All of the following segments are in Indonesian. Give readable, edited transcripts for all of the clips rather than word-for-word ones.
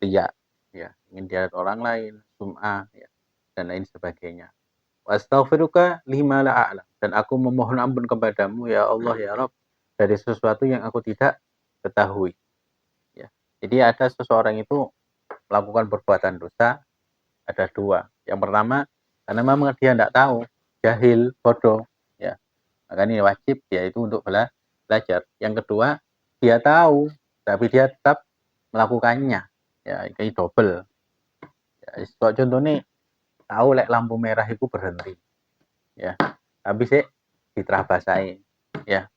riya, ya, ingin dilihat orang lain, sum'ah, ya, dan lain sebagainya. Astaghfiruka lima la a'lam, dan aku memohon ampun kepadamu ya Allah ya Rabb dari sesuatu yang aku tidak ketahui. Ya. Jadi ada seseorang itu melakukan perbuatan dosa, ada dua. Yang pertama, karena memang dia tidak tahu, jahil, bodoh, ya. Maka ini wajib dia itu untuk belajar. Yang kedua, dia tahu, tapi dia tetap melakukannya. Ya, ini double. Ya, contohnya tahu lek lampu merah itu berhenti. Ya, tapi sih diterabasai. Ya,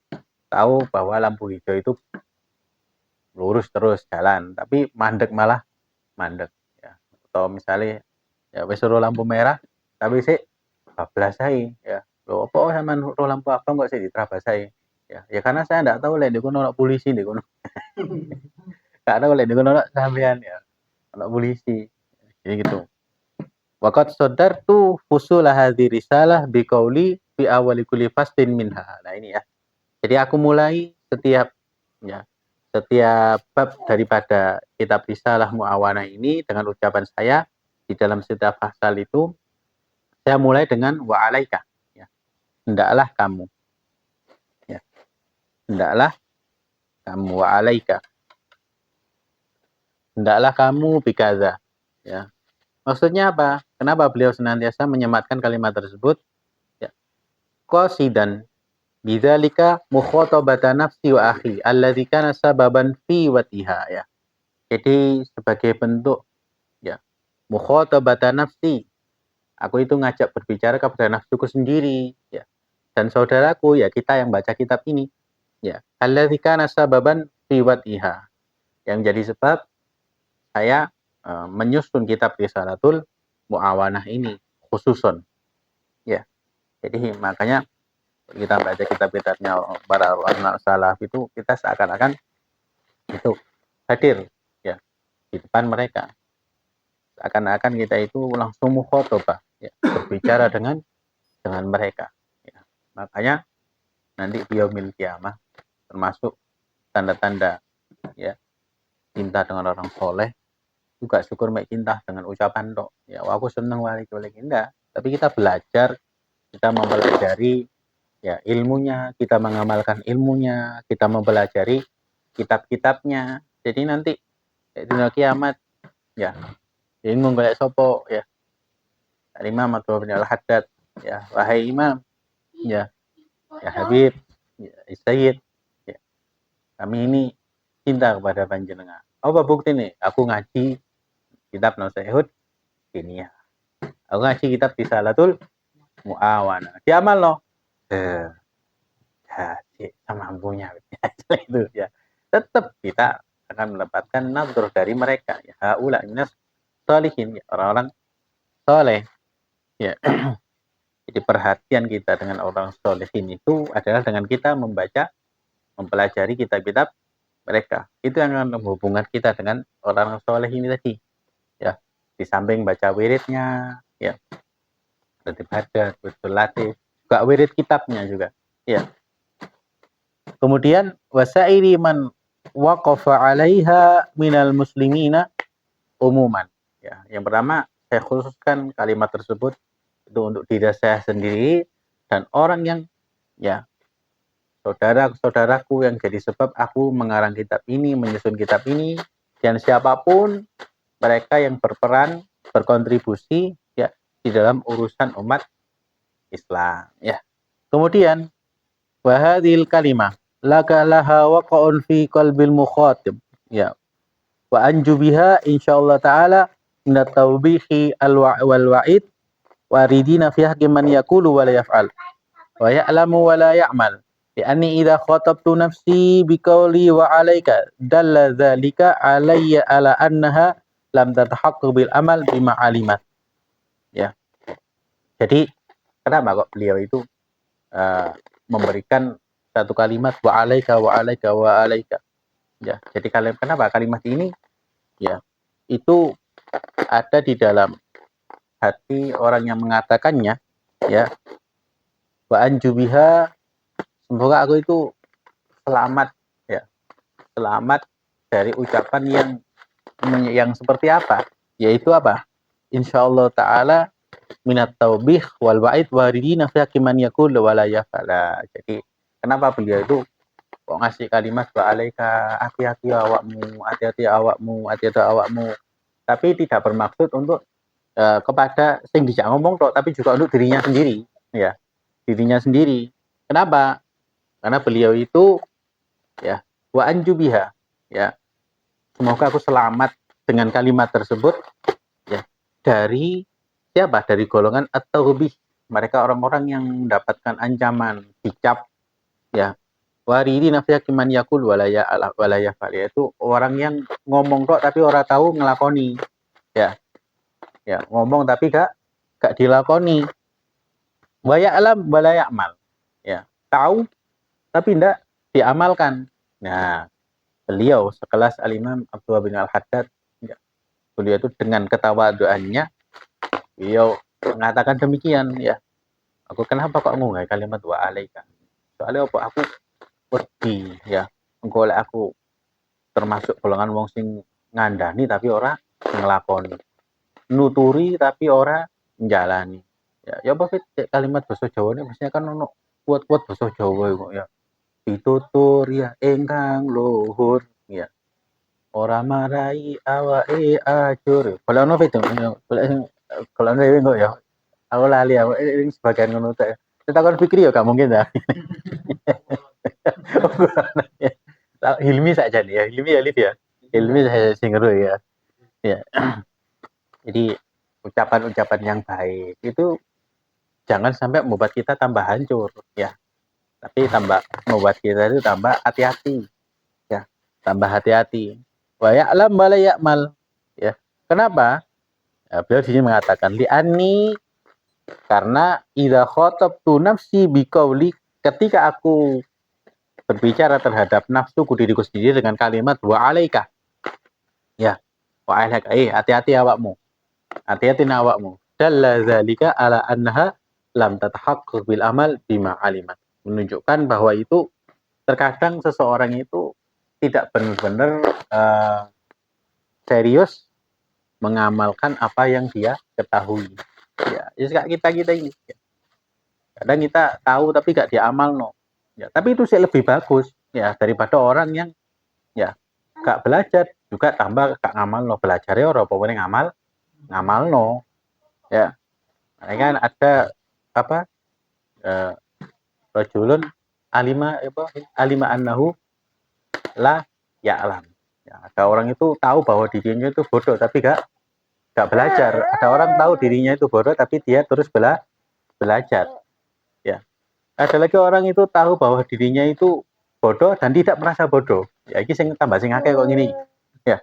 tahu bahwa lampu hijau itu lurus terus jalan, tapi mandek malah mandek. Ya. Atau misalnya ya wis suruh lampu merah, tapi sih bablasai. Ya, loh apa sama lampu abang kok sih diterabasai? Ya karena saya enggak tahu lek niku ono polisi niku. Enggak tahu lek niku ono sampean ya. Ono polisi. Jadi gitu. Waqad sadartu fusul hadhi risalah biqauli fi awali kulli fastin minha. Nah ini ya. Jadi aku mulai setiap ya setiap bab daripada kitab risalah Muawanah ini dengan ucapan saya di dalam setiap pasal itu saya mulai dengan wa alaika ya. Hendaklah kamu ya. Hendaklah kamu wa alaika. Hendaklah kamu bikaza ya. Maksudnya apa? Kenapa beliau senantiasa menyematkan kalimat tersebut? Ya. Qasidan bidzalika mukhatabata nafsi wa akhi alladzi kana sababan fi watiha ya. Jadi sebagai bentuk ya mukhatabata nafsi, aku itu ngajak berbicara kepada nafsuku sendiri ya. Dan saudaraku ya kita yang baca kitab ini ya. Alladzi kana sababan fi watiha. Yang jadi sebab saya menyusun kitab Risalatul Muawanah ini khususon ya. Jadi makanya kita baca kitab-kitabnya para ulama salaf itu kita seakan-akan itu hadir ya di depan mereka, seakan-akan kita itu langsung mukhatabah ya, berbicara dengan mereka ya. Makanya nanti di yaumil kiamah termasuk tanda-tanda ya cinta dengan orang soleh juga syukur mek cinta dengan ucapan tok ya aku seneng wali enggak, tapi kita belajar, kita mempelajari ya ilmunya, kita mengamalkan ilmunya, kita mempelajari kitab-kitabnya. Jadi nanti di kiamat ya bingung kayak sopo ya Imam atau bin Al-Haddad ya wahai Imam ya Habib ya Sayyid ya, kami ini cinta kepada panjenengan. Apa bukti nih? Aku ngaji kitab Nasihat ini ya. Aku ngaji kitab Risalatul Muawanah. Diamal loh. Ya, semampunya itu ya. Tetap kita akan mendapatkan nadhur dari mereka ya. Haula minas sholihin ya, orang-orang soleh ya. Jadi perhatian kita dengan orang sholihin itu adalah dengan kita membaca, mempelajari kitab-kitab mereka. Itu yang akan menghubungkan kita dengan orang soleh ini tadi ya. Di samping baca wiridnya ya, berarti hadat, betul latih, juga wirid kitabnya juga ya. Kemudian wasairi man waqafa 'alaiha minal muslimina umuman. Ya, yang pertama saya khususkan kalimat tersebut itu untuk diri saya sendiri dan orang yang ya saudara-saudaraku yang jadi sebab aku mengarang kitab ini, menyusun kitab ini, dan siapapun mereka yang berperan, berkontribusi ya di dalam urusan umat Islam ya. Kemudian wahadil kalimah laka laha waqa'un fi qalbil mukhatib ya wa anju biha insyaallah taala min at-tawbihi wal wa'id waridina fi haqqi man yaqulu wa la yaf'al wa ya'lamu wa la ya'mal li'anni idza khatabtu nafsi biqawli wa 'alaika dalla dzalika 'alayya ala annaha lam tatahaqqaq bil amal bima 'alimat ya. Jadi kenapa kok beliau itu memberikan satu kalimat wa alaika wa alaika wa alaika ya. Jadi kenapa kalimat ini ya itu ada di dalam hati orang yang mengatakannya ya, wa anjubiha, semoga aku itu selamat ya, selamat dari ucapan yang yang seperti apa? Yaitu apa? Insyaallah taala minat taubih wal wa'id waridina fi man yaqul wala yafala. Jadi kenapa beliau itu kok ngasih kalimat wa alaika, hati-hati awakmu, hati-hati awakmu, hati-hati awakmu. Tapi tidak bermaksud untuk kepada sing dijak ngomong tok, tapi juga untuk dirinya sendiri, ya. Dirinya sendiri. Kenapa? Karena beliau itu ya wa anjubiha, ya. Semoga aku selamat dengan kalimat tersebut ya dari siapa? Dari golongan at-taubih. Mereka orang-orang yang mendapatkan ancaman, dicap ya. Waridi nafsi kiman yakul walaya yaitu orang yang ngomong kok tapi orang tahu ngelakoni. Ya. Ya, ngomong tapi gak dilakoni. Wa ya'lam wala ya'mal. Ya, tahu tapi tidak diamalkan. Nah, beliau sekelas Al-Imam Abdullah bin Al-Haddad, ya, beliau itu dengan ketawaduannya beliau mengatakan demikian ya. Aku kenapa kok ngomong kalimat wa alaika? Soalnya apa aku wedi ya. Engko lek aku termasuk golongan wong sing ngandani tapi ora nglakoni. Nuturi tapi ora njalani. Ya apa kalimat basa Jawane biasanya kan ono kuat-kuat basa Jawa kok ya. Pitutur ya ingkang luhur ya. Ora marai awake ajur. Kalau ono itu kalau ono kok ya. Aku lali aku ini sebagian ngono tek. Tetakon pikir ya gak mungkin dah. Hilmi saja nih ya. Hilmi Alif ya. Hilmi saya singero ya. Ya. Jadi ucapan-ucapan yang baik itu jangan sampai membuat kita tambah hancur ya. Tapi membuat kita itu tambah hati-hati ya. Tambah hati-hati. Wa ya'lam wa la ya'mal ya. Kenapa? Ya, beliau di sini mengatakan li'anni karena idza khatabtu nafsi biqauli ketika aku berbicara terhadap nafsuku diriku sendiri dengan kalimat wa alaika. Ya. Wa alaika hati-hati awakmu. Hati-hati awakmu. Dalla zalika ala annaha lam tatahaqqaq bil amal bima alimat. Menunjukkan bahwa itu terkadang seseorang itu tidak benar-benar serius mengamalkan apa yang dia ketahui. Ya, kita ini. Kadang kita tahu tapi gak diamal no. Ya, tapi itu sih lebih bagus ya daripada orang yang ya gak belajar juga tambah gak ngamal no. Belajarnya orang apa ngamal no. Ya. Nah, kan ada apa? Rajulun alima annahu la ya'lam. Ya, ada orang itu tahu bahwa dirinya itu bodoh tapi gak belajar. Ada orang tahu dirinya itu bodoh tapi dia terus belajar. Ya. Ada lagi orang itu tahu bahwa dirinya itu bodoh dan tidak merasa bodoh. Ya iki sing tambah sing akeh kok gini. Ya.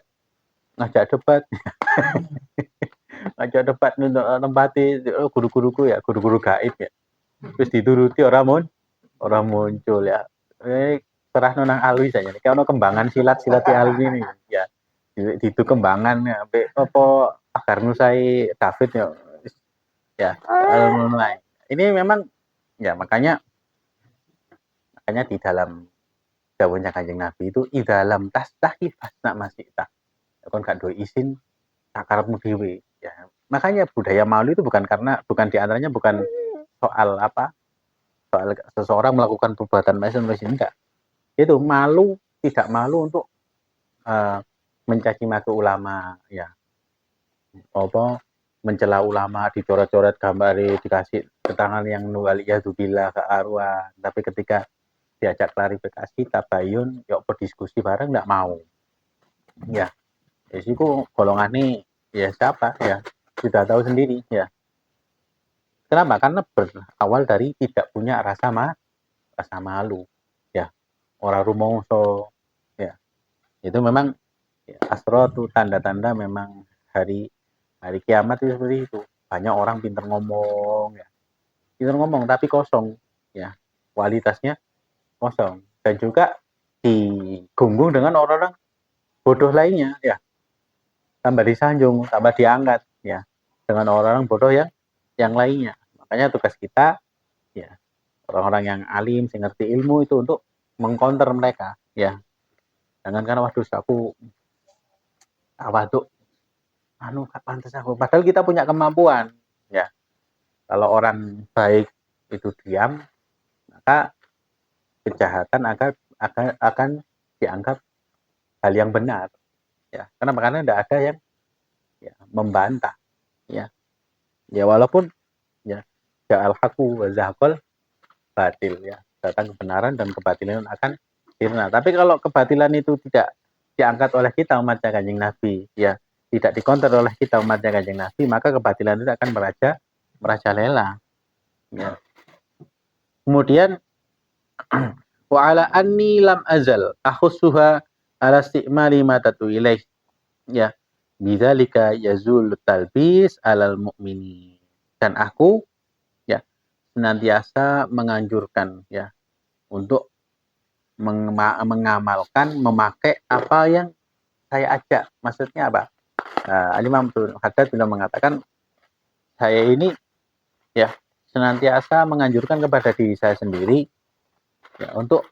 Ngajak debat. Ngajak debat nempati guru-guruku ya, guru-guru gaib ya. Terus dituruti orang muncul ya. Serah nonang alwi saja. Kayak ono kembangan silat di alwi ini ya. Itu kembangan ya. Apa agar nusai David ya. Ya. Ini memang ya makanya di dalam dawuhnya Kanjeng Nabi itu idalam tastahi fasna masita. Kon gak duwe izin sakarepmu dhewe ya. Makanya budaya malu itu bukan diantaranya bukan soal apa? Soal seseorang melakukan perbuatan maksiat enggak. Itu tidak malu untuk mencaci maki ulama ya. Apa mencela ulama, dicoret-coret gambare, dikasih keterangan yang waliyadzubillah ke arwah. Tapi ketika diajak klarifikasi, tabayun, yuk berdiskusi bareng nggak mau. Ya, itu golongan ini ya siapa ya sudah tahu sendiri ya. Kenapa? Karena berawal dari tidak punya rasa malu ya. Orang rumongso ya. Itu memang ya, asratu tanda-tanda memang hari kiamat itu seperti itu. Banyak orang pintar ngomong ya. Pintar ngomong tapi kosong ya. Kualitasnya kosong dan juga digunggung dengan orang-orang bodoh lainnya ya, tambah disanjung, tambah diangkat ya dengan orang-orang bodoh yang lainnya. Makanya tugas kita ya orang-orang yang alim, yang ngerti ilmu itu untuk mengcounter mereka ya. Jangan karena waduh tawaduk, anu gak pantas aku. Padahal kita punya kemampuan, ya. Kalau orang baik itu diam, maka kejahatan akan dianggap hal yang benar, ya. Karena tidak ada yang ya, membantah, ya. Ya walaupun ya ja'al haqu wa zahaqal batil, ya. Datang kebenaran dan kebatilan akan sirna. Tapi kalau kebatilan itu tidak diangkat oleh kita umatnya Kanjeng Nabi, ya, tidak dikonter oleh kita umatnya Kanjeng Nabi, maka kebatilan itu akan merajalela. Ya. Kemudian wa ala anni lam azal akhussuha ala isti'mali ma tatu ilaih. Ya. Bidzalika yazul talbis alal mu'minin. Dan aku ya senantiasa menganjurkan ya untuk mengamalkan, memakai apa yang saya ajak. Maksudnya apa? Al-Imam Haddad sudah mengatakan saya ini ya senantiasa menganjurkan kepada diri saya sendiri ya untuk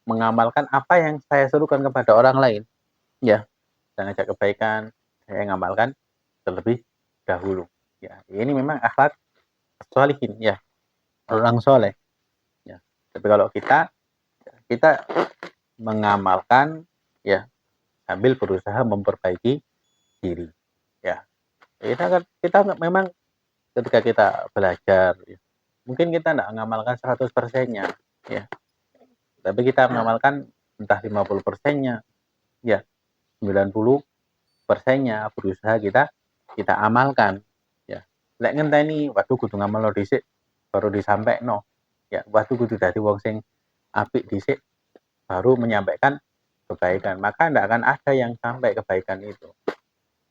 mengamalkan apa yang saya serukan kepada orang lain. Ya, dan ajak kebaikan saya mengamalkan terlebih dahulu. Ya, ini memang akhlak sholihin ya, orang soleh. Ya, tapi kalau kita mengamalkan ya sambil berusaha memperbaiki diri. Ya, kita memang ketika kita belajar, ya, mungkin kita tidak mengamalkan 100%-nya, ya. Tapi kita mengamalkan entah 50%-nya, ya, 90%-nya berusaha kita amalkan, ya. Lek ngenteni, waduh kudu ngamalno dhisik baru disampaikno. Ya, waduh kudu dadi wong sing apik dhisik baru menyampaikan kebaikan. Maka tidak akan ada yang sampai kebaikan itu.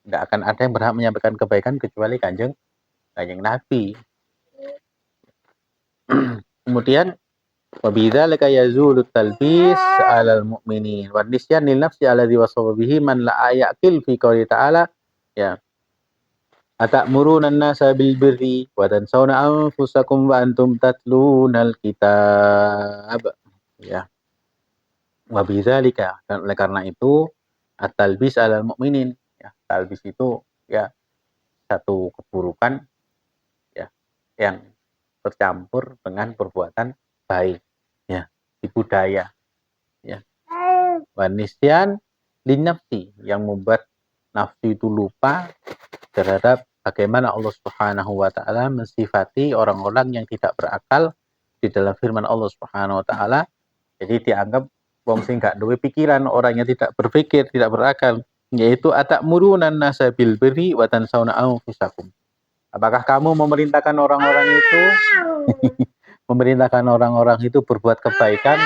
Tidak akan ada yang berhak menyampaikan kebaikan kecuali kanjeng Nabi. Kemudian wabidzalika yazulu talbis 'alal mu'minin wa nisyan lin nafsi alladhi wasafa bihi man la ayaqil fi qouli ta'ala ya atamuruna an-nasa bil birri wa tansawna anfusakum wa antum tatlunal kitab ya wabidzalika dan oleh karena itu at-talbis 'alal mu'minin ya talbis itu ya satu keburukan ya yang tercampur dengan perbuatan baik ya di budaya ya wanisyan linafsi yang membuat nafsu itu lupa terhadap bagaimana Allah Subhanahu wa taala mensifati orang-orang yang tidak berakal di dalam firman Allah Subhanahu wa taala. Jadi dianggap wong sing gak duwe pikiran, orang yang tidak berpikir, tidak berakal, yaitu atamuruna nasa bil birri wa tansawna anfusakum. Apakah kamu memerintahkan orang-orang itu berbuat kebaikan,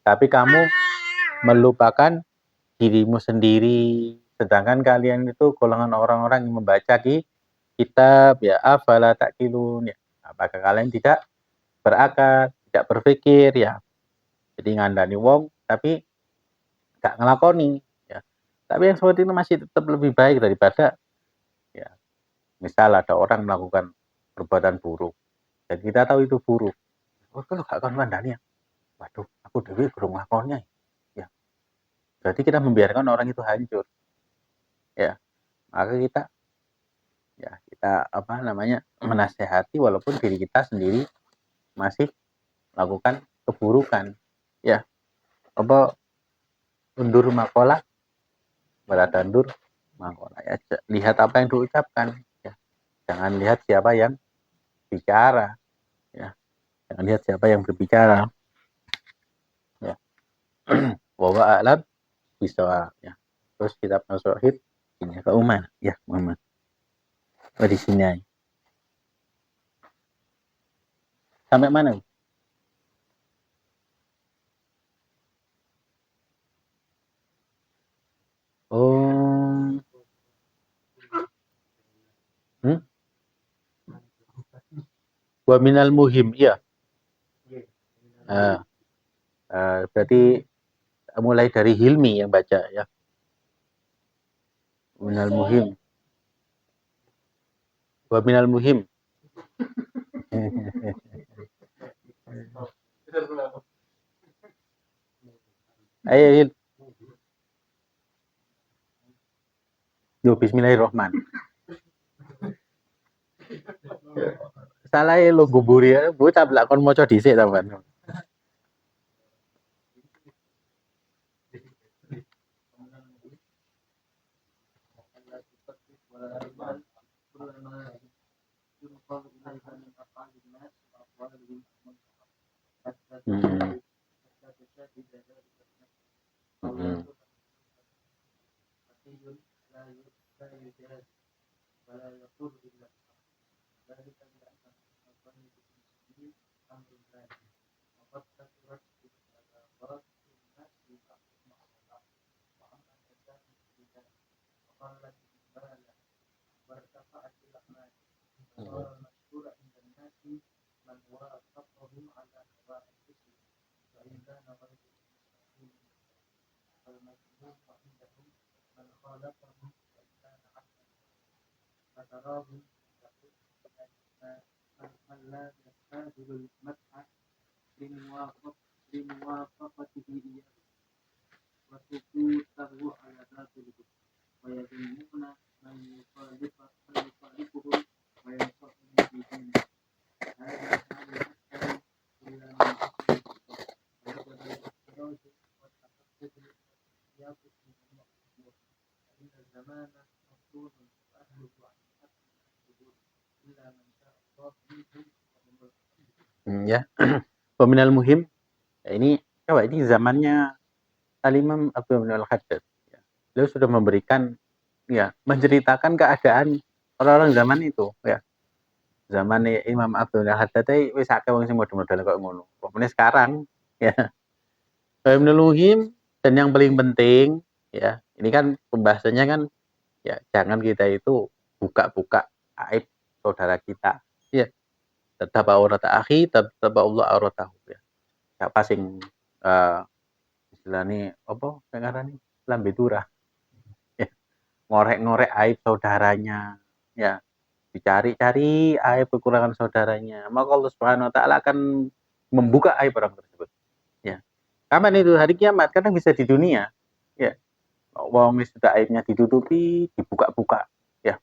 tapi kamu melupakan dirimu sendiri, sedangkan kalian itu golongan orang-orang yang membaca kitab ya afala taqilun ya. Apakah kalian tidak berakal, tidak berpikir ya. Jadi ngandani wong tapi gak ngelakoni ya. Tapi yang seperti itu masih tetap lebih baik daripada ya misal ada orang melakukan perbuatan buruk dan kita tahu itu buruk. Oh, kalau gak kon ngandani ya. Waduh, aku dewe kurang nglakonnya. Ya. Berarti kita membiarkan orang itu hancur. Ya. Maka kita menasehati walaupun diri kita sendiri masih melakukan keburukan. Ya. Apa undur makola beratandur makola ya. Lihat apa yang diucapkan ya. Jangan lihat siapa yang bicara ya. Jangan lihat siapa yang berbicara. Ya. Wa a'lam bisawab ya. Terus kitab Nasuhid ini ke Umar ya Muhammad. Di sini aja. Sampai mana? Oh. Wa minal muhim ya. Berarti mulai dari Hilmi yang baca ya. Minal muhim. Wa minal muhim. Ayo Hil. Yo bismillahirrahmanirrahim. Salah lo guburi ya, bocah belakon maca dhisik sampean. Hmm. Hmm. Ya. Peminal muhim. Ini coba ini zamannya Al-Imam Abdul Al-Haddad. Ya. Beliau sudah memberikan ya menceritakan keadaan orang-orang zaman itu ya. Zaman Imam Abdul Haddad wis akeh wong sing model-model kok ngono. Pokoknya sekarang ya. Peminal muhim dan yang paling penting ya, ini kan pembahasannya kan ya jangan kita itu buka-buka aib saudara kita. Ya, tetap aurat akhi, tetap Allah auratahu ya. Siapa sing istilahnya apa pengarane lambe turah. Ya, ngorek-ngorek aib saudaranya. Ya, dicari-cari aib kekurangan saudaranya. Maka Allah Subhanahu wa taala akan membuka aib orang tersebut. Ya. Kapan itu hari kiamat? Kadang bisa di dunia. Ya. Wong sudah aibnya ditutupi, dibuka-buka. Ya.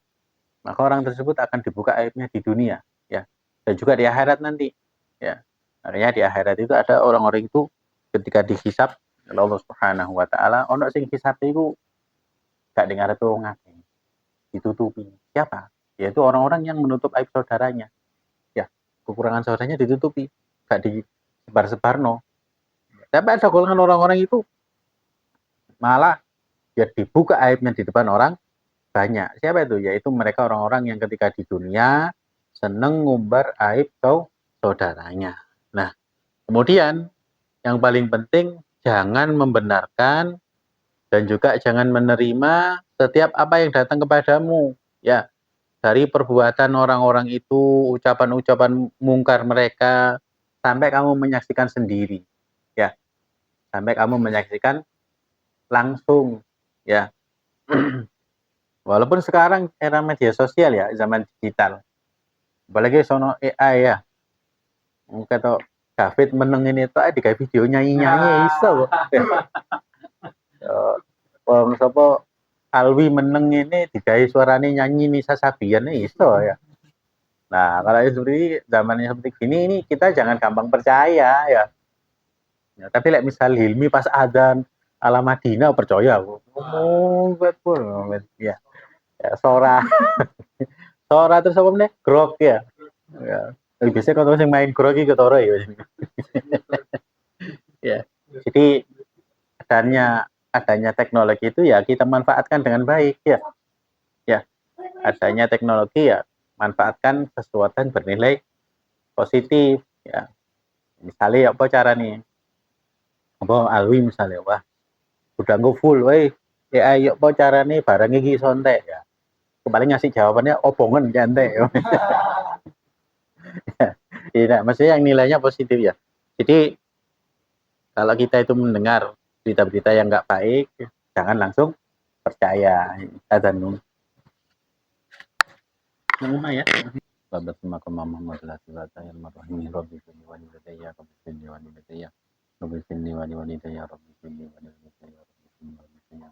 Maka orang tersebut akan dibuka aibnya di dunia. Ya. Dan juga di akhirat nanti. Ya. Makanya di akhirat itu ada orang-orang itu ketika dihisab oleh Allah Subhanahu wa taala, ono sing hisab itu gak dengar itu wong akeh. Ditutupi. Siapa? Yaitu orang-orang yang menutup aib saudaranya. Ya, kekurangan saudaranya ditutupi, gak disebar-sebarno. Tapi ada golongan orang-orang itu malah ya dibuka aibnya di depan orang banyak. Siapa itu? Yaitu mereka orang-orang yang ketika di dunia seneng ngumbar aib saudaranya. Nah, kemudian yang paling penting jangan membenarkan dan juga jangan menerima setiap apa yang datang kepadamu. Ya, dari perbuatan orang-orang itu, ucapan-ucapan mungkar mereka, sampai kamu menyaksikan sendiri. Ya, sampai kamu menyaksikan langsung. Ya, walaupun sekarang era media sosial ya, zaman digital. Apalagi sono AI ya. Kata David meneng ini tuh digawe video nyanyi-nyanyi iso. Wong sapa Alwi meneng ini digawe suarane nyanyi Nisa Sabian iso ya. Nah, kalau seperti zamannya seperti gini ini kita jangan gampang percaya ya. Ya tapi lek misal Hilmi pas adzan ala Madinah percaya aku. Oh, betul. Ya. Ya, Sora. Sora terus apa meneh? Grok ya. Ya. Biasanya kalau yang main grok iki ketara ya. Ya. Jadi adanya teknologi itu ya kita manfaatkan dengan baik ya. Ya. Adanya teknologi ya manfaatkan sesuatu yang bernilai positif ya. Misalnya apa cara nih? Apa Alwi misalnya wah udah nggak full, weh ya ayo apa cara nih barang ini sontek ya. Paling ngasih jawabannya obongan nyantai. Tidak, maksudnya yang nilainya positif ya. Jadi kalau kita itu mendengar berita-berita yang nggak baik, jangan langsung percaya. Adanu. Nama ya. Babat maka Muhammad la tilata ya marhami rabbi kulli wa lidayya rabbi kulli wa lidayya rabbi kulli wa lidayya rabbi kulli wa lidayya rabbi kulli wa lidayya.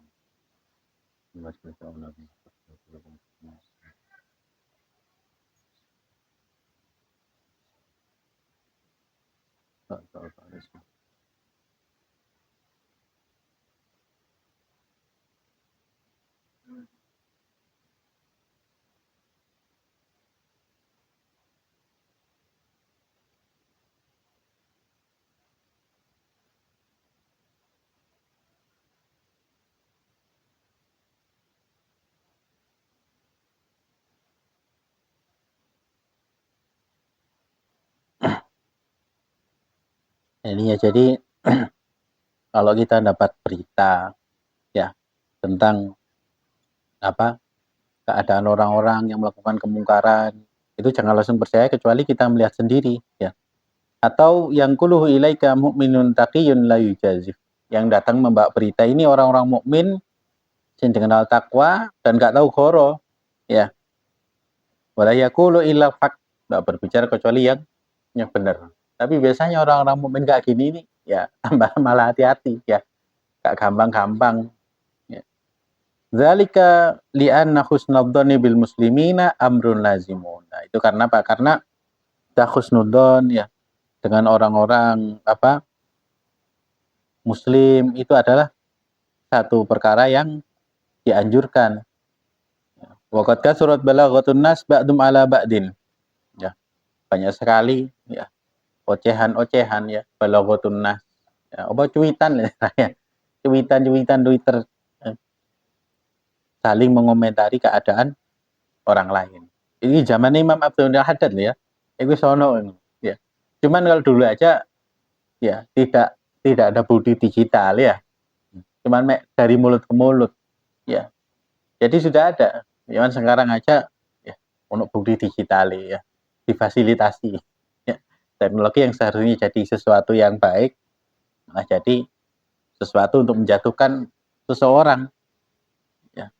Ini ya, jadi kalau kita dapat berita ya tentang apa keadaan orang-orang yang melakukan kemungkaran, itu jangan langsung percaya kecuali kita melihat sendiri ya. Atau yang kuluhu ilaika mu'minun taqiyun la yujazif. Yang datang membawa berita ini orang-orang mukmin yang dikenal takwa dan nggak tahu goro ya. Wala yaqulu illa haq, nggak berbicara kecuali yang benar. Tapi biasanya orang-orang mukmin kayak gini nih ya tambah malah hati-hati ya. Gak gampang-gampang ya. Zalika li'anna husnudzoni bil muslimina amrun lazimun. Nah, itu karena apa? Karena husnudzon ya dengan orang-orang muslim itu adalah satu perkara yang dianjurkan. Waqad kasurat balaghatun nas ba'dum ala ba'din. Ya, banyak sekali ya ocehan-ocehan ya balaghatun nas. Ya, apa cuitan ya. Cuitan-cuitan Twitter ya, saling mengomentari keadaan orang lain. Ini zaman Imam Abdul Haddad ya. Itu sono ya. Cuman kalau dulu aja ya tidak ada budi digital ya. Cuman dari mulut ke mulut ya. Jadi sudah ada. Cuman sekarang aja ya untuk budi digital ya, difasilitasi ya. Teknologi yang seharusnya jadi sesuatu yang baik malah jadi sesuatu untuk menjatuhkan seseorang ya.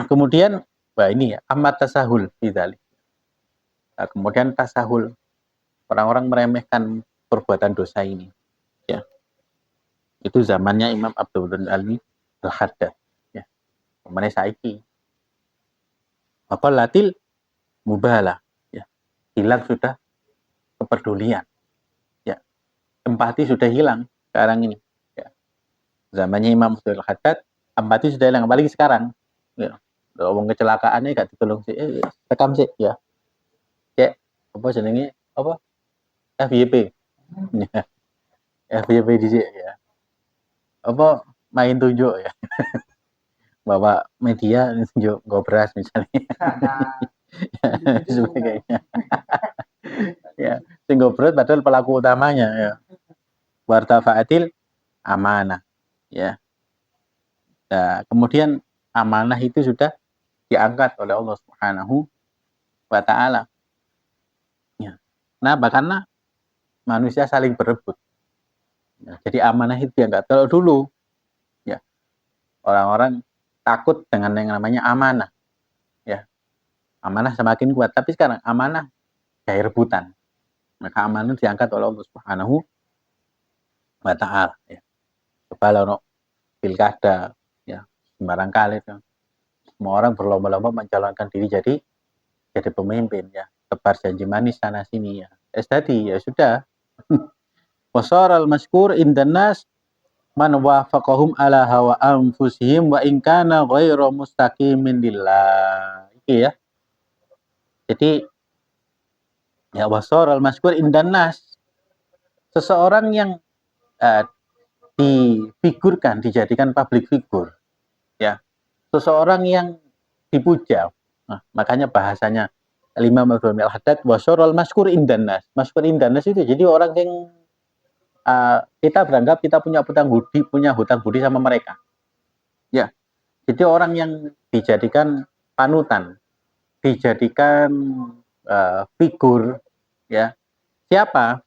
Kemudian wah ini ya amat tasahul bidzalik. Nah, kemudian tasahul, orang-orang meremehkan perbuatan dosa ini ya. Itu zamannya Imam Abdul Ali Al-Haddad ya. Kemana saiki apa latil mubalah ya, hilang sudah kepedulian ya, empati sudah hilang sekarang ini ya. Zamannya Imam Abdul Haddad empati sudah hilang, apalagi sekarang ya. Ngomong kecelakaannya gak ditolong sih, rekam sih ya, cek apa jenenge apa FYP ya. FYP di sini ya, apa main tunjuk ya, bawa media tunjuk gobras misalnya sebagainya ya, sing gobras padahal pelaku utamanya ya. Wartafa'atil amanah ya. Nah, kemudian amanah itu sudah diangkat oleh Allah Subhanahu wa taala. Ya. Nah, karena manusia saling berebut. Ya, jadi amanah itu diangkat. Kalau dulu ya orang-orang takut dengan yang namanya amanah. Ya. Amanah semakin kuat, tapi sekarang amanah kayak rebutan. Maka amanah diangkat oleh Allah Subhanahu wa taala ya. Coba ono pilkada ya, sembarang kali ya. Semua orang berlomba-lomba mencalonkan diri jadi pemimpin ya, tebar janji manis sana sini ya. Tadi ya sudah. Wasaral maskur indan nas man wafaqahum ala hawa anfusihim wa in kana ghairu mustaqimin lillah. Iki ya. Jadi ya wasaral maskur indan nas, seseorang yang difigurkan, dijadikan public figure ya. Seseorang yang dipuja. Nah, makanya bahasanya Imam Abdul Haddad wasorol maskur indanas. Maskur indanas itu jadi orang yang kita beranggap kita punya hutang budi sama mereka. Ya, jadi orang yang dijadikan panutan, dijadikan figur, ya. Siapa?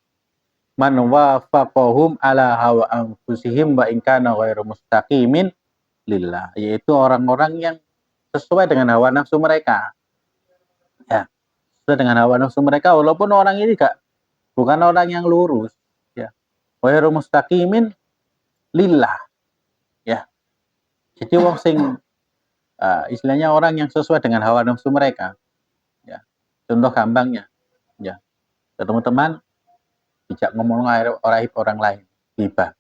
Man wafaqahum ala hawa anfusihim wa in kana ghairu mustaqimin lillah, yaitu orang-orang yang sesuai dengan hawa nafsu mereka. Ya, sesuai dengan hawa nafsu mereka walaupun orang ini bukan orang yang lurus ya. Ghairu mustaqimin lillah ya. Jadi wong sing istilahnya orang yang sesuai dengan hawa nafsu mereka. Ya. Contoh gampangnya, ya, ketemu teman, dijak ngomong orang lain, tiba,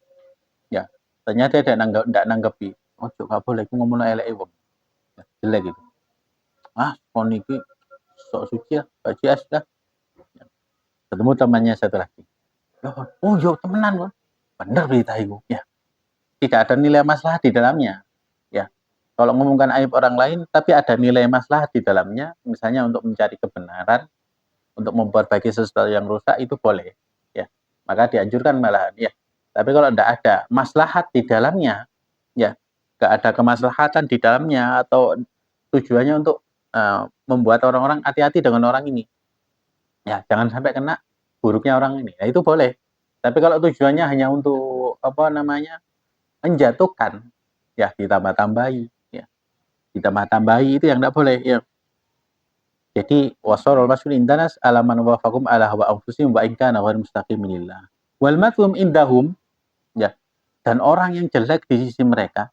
ya, ternyata dia tidak nanggepi, oh gak boleh, aku ngomong elek wong, ya, jelek gitu. Kon iki sok suci ya, baca sudah. Ya. Ketemu temannya satu lagi, oh yo temenan kok, bener berita itu, ya, tidak ada nilai masalah di dalamnya, ya. Kalau ngomongkan aib orang lain, tapi ada nilai masalah di dalamnya, misalnya untuk mencari kebenaran, untuk memperbaiki sesuatu yang rusak, itu boleh, ya. Maka dianjurkan malahan, ya. Tapi kalau tidak ada maslahat di dalamnya, ya, nggak ada kemaslahatan di dalamnya, atau tujuannya untuk membuat orang-orang hati-hati dengan orang ini, ya, jangan sampai kena buruknya orang ini, ya, itu boleh. Tapi kalau tujuannya hanya untuk menjatuhkan, ya, ditambah-tambahi, ya, ditambah-tambahi, itu yang tidak boleh, ya. Jadi wasarul masyhur indanas ala man wafaqum ala hawa anfusihim wa in kana ghairu mustaqiminillah. Wal mathum indahum, ya, dan orang yang jelek di sisi mereka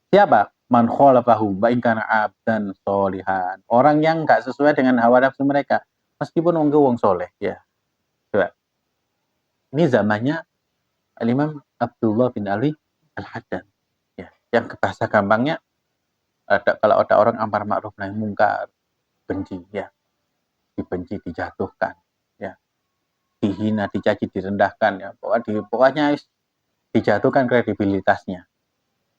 siapa? Man khalafahum wa in kana abdan solihan. Orang yang enggak sesuai dengan hawa nafsu mereka meskipun wong soleh, ya. Coba. Ini zamannya Al-Imam Abdullah bin Ali Al-Haddad, ya. Yang bahasa gampangnya kalau ada orang amar ma'ruf nahi mungkar, benci, ya, dibenci, dijatuhkan, ya, dihina, dicaci, direndahkan, ya, pokoknya dijatuhkan kredibilitasnya,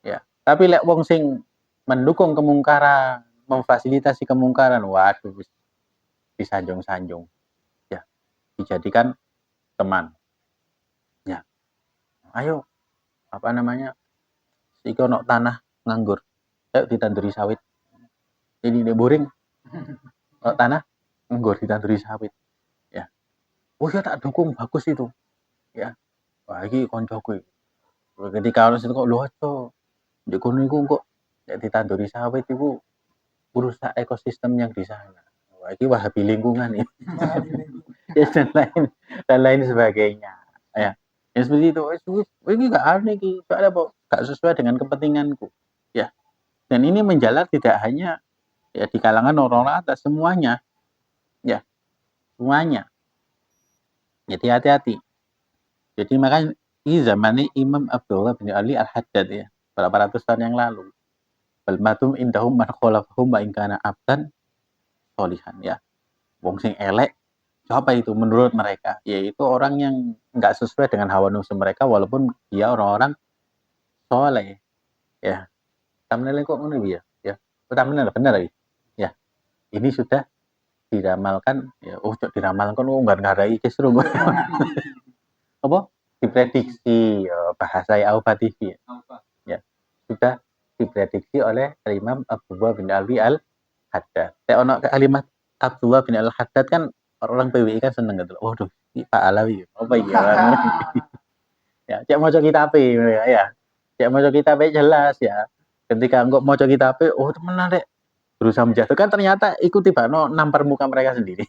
ya. Tapi lek wong sing mendukung kemungkaran, memfasilitasi kemungkaran, waduh, disanjung-sanjung, ya, dijadikan teman, ya. Ayo, si kono tanah nganggur, ayo ditanduri sawit, ini boring, tanah nganggur ditanduri sawit, ya. Oh ya, tak dukung, bagus itu, ya. Wah, ini koncoku. Ketika orang itu kok lho aja, di kono iku kok ditanduri sawit itu merusak ekosistem yang di sana. Wah, ini wahabi lingkungan ya. Ya, dan lain sebagainya. Ya, yang seperti itu. Ini nggak aneh, soalnya nggak sesuai dengan kepentinganku. Ya, dan ini menjalar tidak hanya ya di kalangan orang-orang atas, semuanya. Ya, semuanya. Jadi hati-hati. Jadi makanya ini zamannya Imam Abdullah bin Ali Al-Haddad, ya, berapa ratus tahun yang lalu. Bal matum indahum man khalafahum wa in kana abdan solihan, ya. Wong sing elek siapa itu menurut mereka? Yaitu orang yang enggak sesuai dengan hawa nafsu mereka walaupun dia orang-orang soleh, ya. Tamnele kok ngono ya? Ya. Tamnele benar lagi. Ya. Ini sudah diramalkan, ya. Cok diramalkan enggak ngarai kisru. Apa? Diprediksi, ya, bahasa Aufa TV. Ya. Sudah diprediksi oleh Imam Abdullah bin Ali Al-Haddad. Ono kalimat Abdullah bin Al-Haddad kan orang PWI kan seneng gitu. Waduh, ini Pak Alawi. Apa iya? Ya, cek maca kitabe ya. Cek maca kitabe jelas, ya. Ketika engkau maca kitabe, oh temenan rek. Berusaha menjatuhkan, ternyata ikut tibano nampar muka mereka sendiri.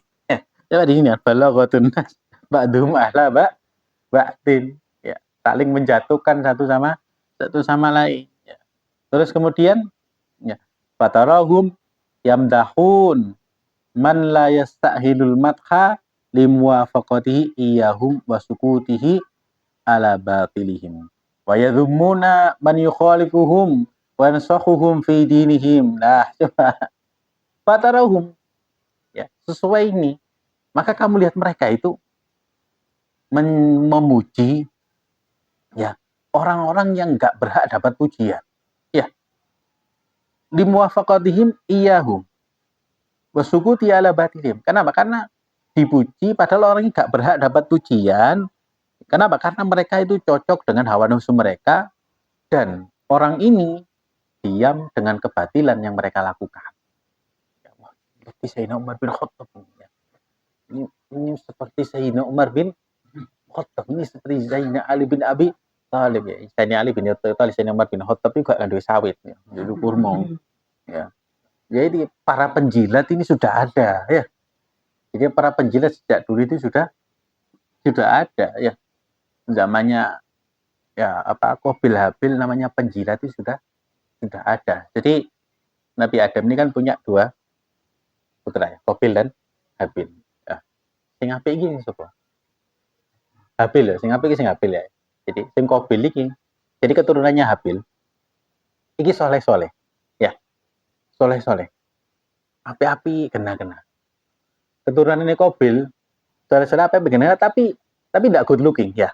Coba di sini ya, balaghatun nas ba'dhum ahla ba'din, ya, saling menjatuhkan satu sama lain, ya. Terus kemudian, ya, fatarahum yamdahun man la yastahilul madha limuwafaqatihi iyahum wa sukutihi ala batilihim wa yadhummuna man yukhalifuhum wa yansakhuhum fi dinihim. Nah, coba fatarahum, ya, sesuai ini, maka kamu lihat mereka itu memuji, ya, orang-orang yang enggak berhak dapat pujian, ya, limuwafaqatihim iyahum wasukuti ala batilihim. Kenapa? Karena dipuji padahal orang ini enggak berhak dapat pujian. Kenapa? Karena mereka itu cocok dengan hawa nafsu mereka dan orang ini diam dengan kebatilan yang mereka lakukan. Ya Allah, seperti Sayyidina Umar bin Khattab. Ini seperti Sayyidina Umar bin Khattab, ini seperti Sayyidina Ali bin Abi Thalib, ya. Sayyidina Ali bin Abi Thalib, Sayyidina Umar bin Khattab juga kan duwe sawit, ya. Jadi kurma. Ya. Jadi para penjilat ini sudah ada, ya. Jadi para penjilat sejak dulu itu sudah ada, ya. Zamannya, ya, Qabil Habil namanya penjilat itu sudah ada. Jadi Nabi Adam ini kan punya 2 putra ya, Qabil dan Habil. Ya. Sing apik iki sing sapa? Habil ya, sing apik sing Habil ya. Jadi sing Qabil iki, jadi keturunannya Habil iki soleh-soleh. Ya, soleh-soleh. Api-api kena-kena. Keturunannya Qabil soleh-soleh apa begini tapi tidak good looking ya.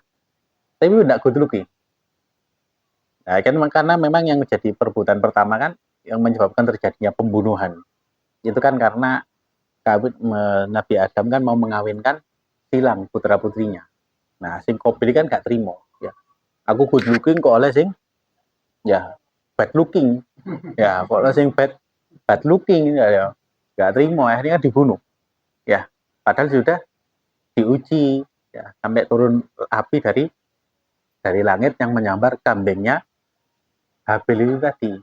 Tapi tidak good looking. Nah, kan karena memang yang menjadi perebutan pertama kan yang menyebabkan terjadinya pembunuhan. Itu kan karena Nabi Adam kan mau mengawinkan silang putra-putrinya. Nah, sing Qabil kan gak terima ya. Aku good looking kok oleh sing ya bad looking. Ya, kok oleh sing bad looking ya gak terima, akhirnya dibunuh. Ya, padahal sudah diuji ya sampai turun api dari langit yang menyambar kambingnya Habil itu tadi.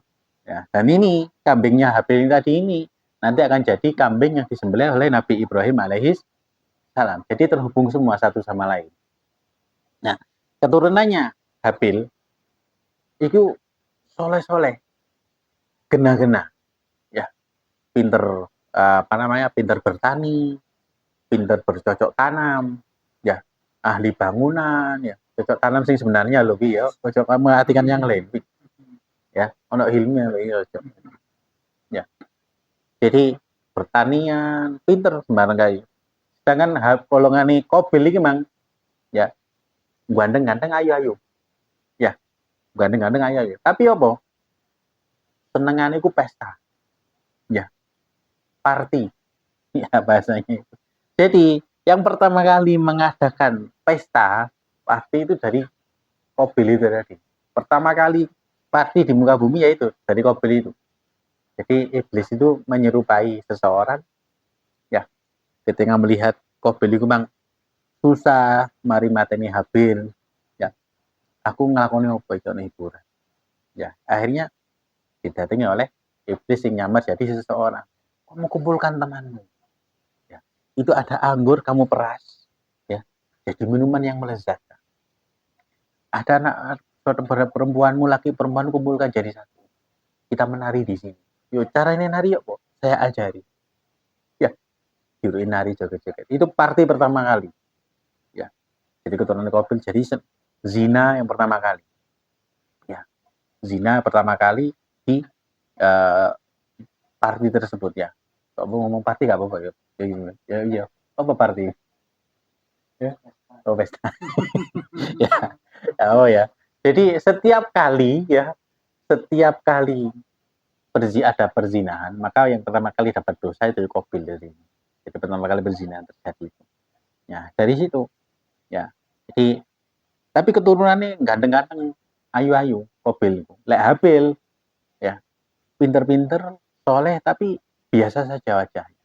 Ya, dan ini kambingnya Habil ini nanti akan jadi kambing yang disembelih oleh Nabi Ibrahim alaihis salam. Jadi terhubung semua satu sama lain. Nah, keturunannya Habil itu soleh-soleh, gena-gena, ya, pinter pinter bertani, pinter bercocok tanam, ya, ahli bangunan, ya, cocok tanam sih sebenarnya lebih ya, cocok memperhatikan yang lain, ya, ono ilmunya ya, ya. Jadi pertanian, pinter sembarang kayak. Sedangkan golongan Qabil iki mang, ya, gandeng-gandeng ayu-ayu, ya, gandeng-gandeng ayu-ayu. Tapi apa? Senengane iku pesta, ya, party, ya bahasanya. Jadi yang pertama kali mengadakan pesta party itu dari Qabil itu tadi. Pertama kali party di muka bumi yaitu dari Qabil itu. Jadi iblis itu menyerupai seseorang, ya, ketika melihat Qabil itu mang susah mari mateni Habil, ya, aku ngelakoni apa itu hiburan, ya, akhirnya didatangi oleh iblis yang nyamar jadi seseorang. Kamu kumpulkan temanmu, ya, itu ada anggur kamu peras, ya, jadi minuman yang melezatkan. Ada anak perempuanmu laki perempuan kumpulkan jadi satu. Kita menari di sini. Yo cara ini nari yuk, saya ajari. Ya, diuruin nari joget-joget. Itu party pertama kali. Ya, jadi keturunan Qabil jadi zina yang pertama kali. Ya, zina pertama kali di party tersebut ya. Kok mau ngomong party gak apa-apa ya? Ya, apa party? Ya, oh pesta. Ya, oh ya. Jadi setiap kali ada perzinahan, maka yang pertama kali dapat dosa itu Qabil dari ini. Jadi pertama kali berzina terjadi itu. Ya, dari situ. Ya. Jadi tapi keturunannya ganteng-ganteng, ayu-ayu Qabil itu. Lek Habil ya, pinter-pinter, soleh tapi biasa saja wajahnya.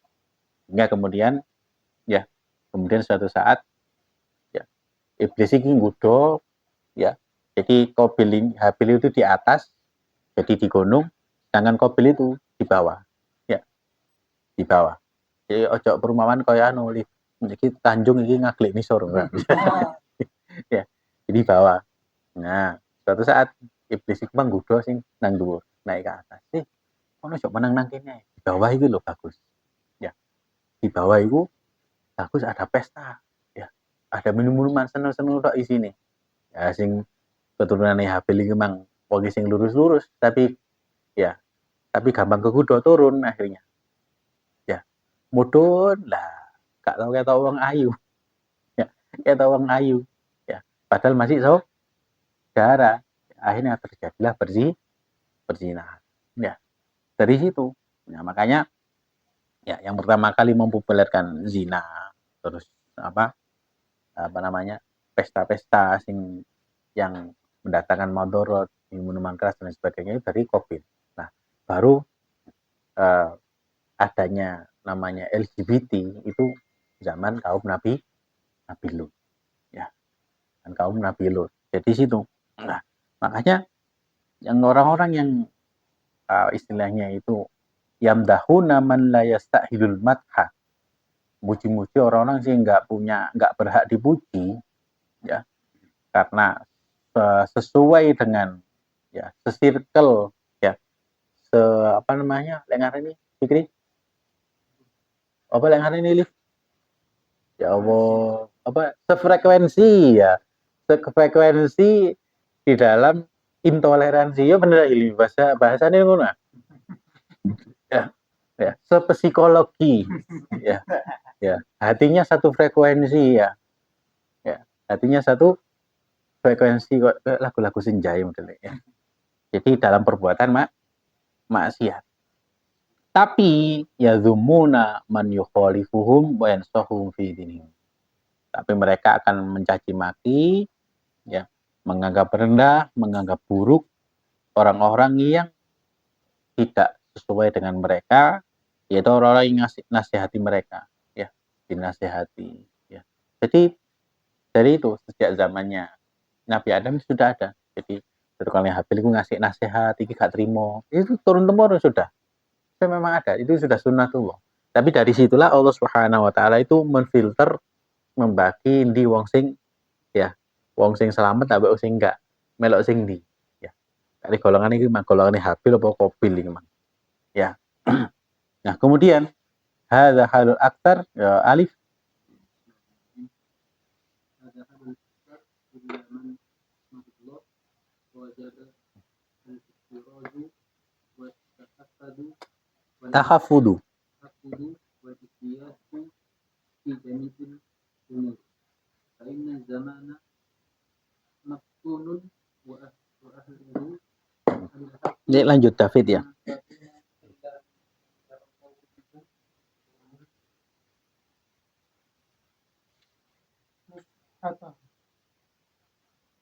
Hingga kemudian suatu saat ya iblis ini nggodha ya. Jadi Habil itu di atas, jadi di gunung, sedangkan Qabil itu di bawah. Ya, di bawah. Jadi ojo perumahan kaya anu iki tanjung iki ngaglik nisor. Ya, di bawah. Nah, suatu saat iblis iku manggodha sing nang dhuwur, naik ke atas. Ono ojo menang nang kene. Di bawah itu lho bagus. Ya, di bawah itu bagus ada pesta. Ya, ada minuman seneng-seneng tok isine. Ya sing keturunane Habil iki mang wong sing lurus-lurus tapi ya tapi gampang kegodha turun akhirnya. Ya, mudhun lah gak tau ketok wong ayu. Ya, ketok wong ayu. Ya, padahal masih saudara. Akhirnya terjadilah perzinahan. Ya, dari situ. Nah, makanya ya yang pertama kali mempopulerkan zina terus apa namanya pesta-pesta yang mendatangkan madorot, minuman keras dan sebagainya dari Qabil. Nah, baru adanya namanya LGBT itu zaman kaum Nabi Lut. Ya, dan kaum Nabi Lut. Jadi situ. Nah, makanya yang orang-orang yang istilahnya itu yamdahuna man la yastahilul madha. Muji-muji orang-orang sih nggak berhak dipuji, ya, karena sesuai dengan ya sesirkel ya apa namanya? Lek ngarani Fikri? Apa lek ngarani Liv? Ya Allah, apa sefrekuensi ya. Sefrekuensi di dalam intoleransi ya bener ilmu bahasanya ngono. Ya, ya, sepsikologi. Ya, ya. Hatinya satu frekuensi ya. Ya, hatinya satu frekuensi kok lagu-lagu senjai modelnya ya. Jadi dalam perbuatan maksiat. Tapi ya zumuna man yukhalifuhum wa yansahum fi dinihim. Tapi mereka akan mencaci maki, ya, menganggap rendah, menganggap buruk orang-orang yang tidak sesuai dengan mereka, yaitu orang-orang yang nasihati mereka, ya, dinasihati, ya. Jadi dari itu sejak zamannya Nabi Adam sudah ada. Jadi kali Habil itu ngasih nasihat, iki gak terima, itu turun temurun sudah. Itu memang ada, itu sudah sunnatullah. Tapi dari situlah Allah Subhanahu wa taala itu menfilter, membagi di wong sing ya, wong sing selamat ambek sing enggak, melok sing ndi. Ya. Kali golongan iki mah golongan Habil apa Qabil iki mah. Ya. Nah, kemudian hadza halul aktsar ya, alif takhafudu Jadi lanjut David ya.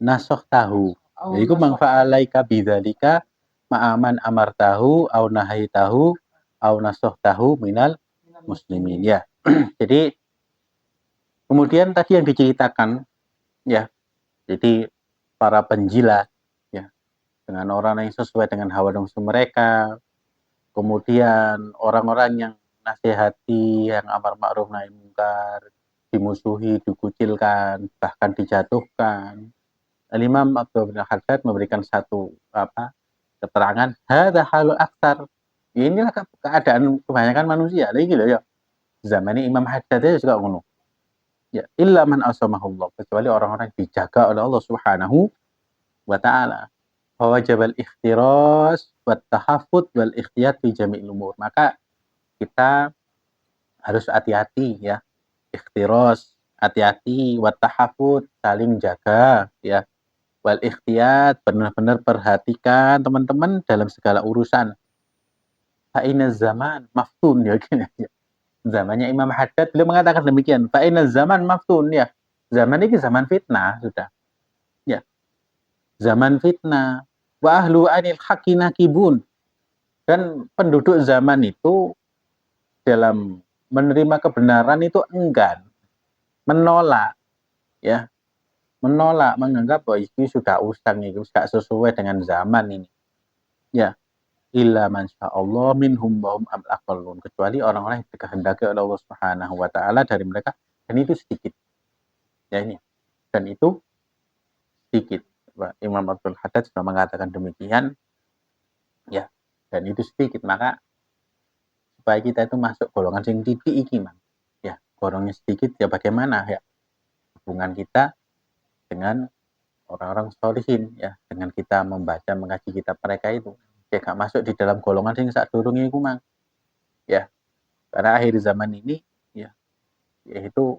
Nasoh tahu. Jadi ku mangfa'alaika bidzalika ma'aman amartahu au nahaitahu au nasoh tahu minal muslimin ya. Jadi kemudian tadi yang diceritakan ya. Jadi para penjilat ya dengan orang yang sesuai dengan hawa nafsu mereka. Kemudian orang-orang yang nasihati, yang amar ma'ruf nahi mungkar, dimusuhi, dikucilkan, bahkan dijatuhkan. Imam Abdul bin Haddad memberikan satu keterangan hadza halul aktsar. Inilah keadaan kebanyakan manusia. Lagi loh ya. Zaman ini Imam Haddad itu juga ngono. Ya, illa man asamahullah, kecuali orang-orang yang dijaga oleh Allah Subhanahu wa taala. Wa wajibal ikhtiras wat tahaffud wal ikhtiyat fi jami'il umur. Maka kita harus hati-hati ya. Ikhtiras, hati-hati, wat tahaffud, saling jaga ya. Wal ikhtiyat, benar-benar perhatikan teman-teman dalam segala urusan. Fa'ina zaman maftun ya gini. Zamannya Imam Haddad beliau mengatakan demikian. Fa'ina zaman maftun ya. Zaman ini zaman fitnah sudah. Ya. Zaman fitnah. Wa ahlu anil haqqi nakibun. Dan penduduk zaman itu dalam menerima kebenaran itu enggan, menolak ya. Menolak, menganggap bahwa ini sudah usang, itu tidak sesuai dengan zaman ini. Ya, illa man sya'allah minhum wa hum aqallun, kecuali orang-orang yang dikehendaki oleh Allah Subhanahu wa taala dari mereka, dan itu sedikit. Ya ini. Dan itu sedikit. Imam Abdul Haddad sudah mengatakan demikian. Ya, dan itu sedikit. Maka supaya kita itu masuk golongan yang titik iki, man. Ya, golongannya sedikit ya bagaimana ya? Hubungan kita dengan orang-orang sholihin ya, dengan kita membaca mengaji kitab mereka itu ya gak masuk di dalam golongan yang saat durungnya itu mang ya, karena akhir zaman ini ya, yaitu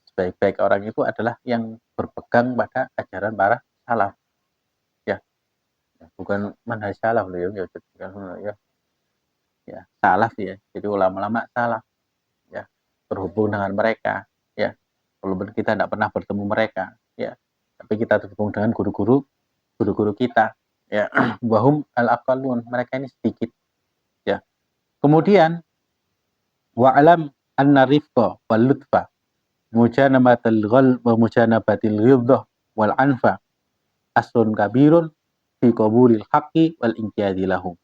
sebaik-baik orang itu adalah yang berpegang pada ajaran para salaf ya, bukan manhaj salaf loh ya, ya salaf ya, jadi ulama-ulama salaf ya, berhubung dengan mereka ya, walaupun kita tidak pernah bertemu mereka ya, tapi kita terhubung dengan guru-guru kita ya. Wahum al-aqallun, mereka ini sedikit ya. Kemudian wa'lam anna rifqa wal lutfa mujanabatul ghal wa mujanabatil ghiddah wal anfa aslun kabirun fi qabulil haqqi wal inqiyadi lahum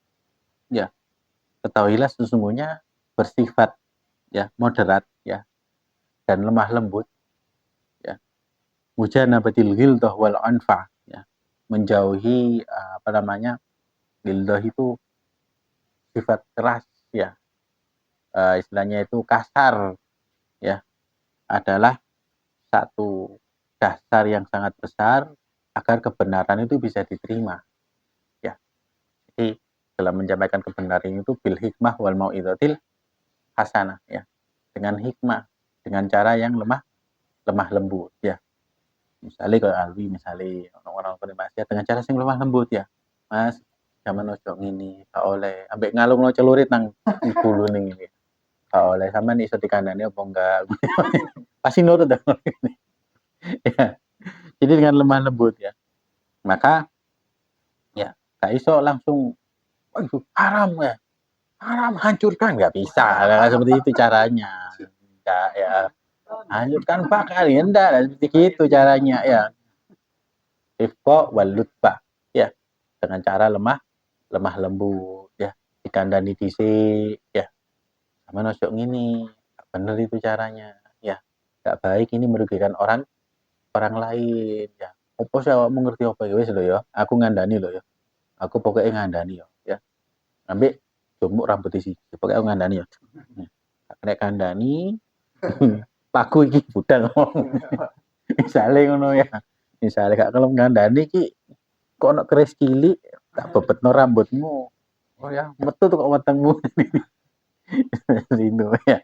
ya. Ketahuilah sesungguhnya bersifat ya moderat ya dan lemah lembut ya, mujanabatil ghildah wal anfa ya, menjauhi apa namanya, ghildah itu bersifat keras ya, istilahnya itu kasar ya, adalah satu dasar yang sangat besar agar kebenaran itu bisa diterima ya. Jadi dalam menyampaikan kebenaran itu bil hikmah wal mau'izatil hasanah ya, dengan hikmah, dengan cara yang lemah lembut ya. Misalnya kalau Alwi misalnya orang-orang maksiat dengan cara sing lemah lembut ya. Mas, zaman ojo ngini, gak oleh ambek ngalungno celurit nang bulu ning ini. Gak oleh sampean iso dikandani apa enggak. Pasti nurut dah. Ya. Jadi dengan lemah lembut ya. Maka ya gak iso langsung waduh haram ya. Haram hancurkan nggak bisa. Nggak seperti itu caranya. Enggak ya. Hancurkan bakal ya enggak seperti itu caranya ya. Rifqa wal lutfah ya, dengan cara lemah lembut ya, dikandani dhisik ya. Sama nosok ngini, bener itu caranya ya. Gak baik ini merugikan orang lain ya. Opo sih awakmu ngerti apa ya wis lho ya. Aku ngandani lho ya. Aku pokoknya ngandani ya. Ambek jumuk rambut isi. Pokoknya aku ngandani ya. Nek kandani paku iki budal. Misale ngono ya. Misale gak kalau ngandani iki kok ono keris cilik tak bebetno rambutmu. Oh ya, metu tuh kok wetengmu. Rindu ya.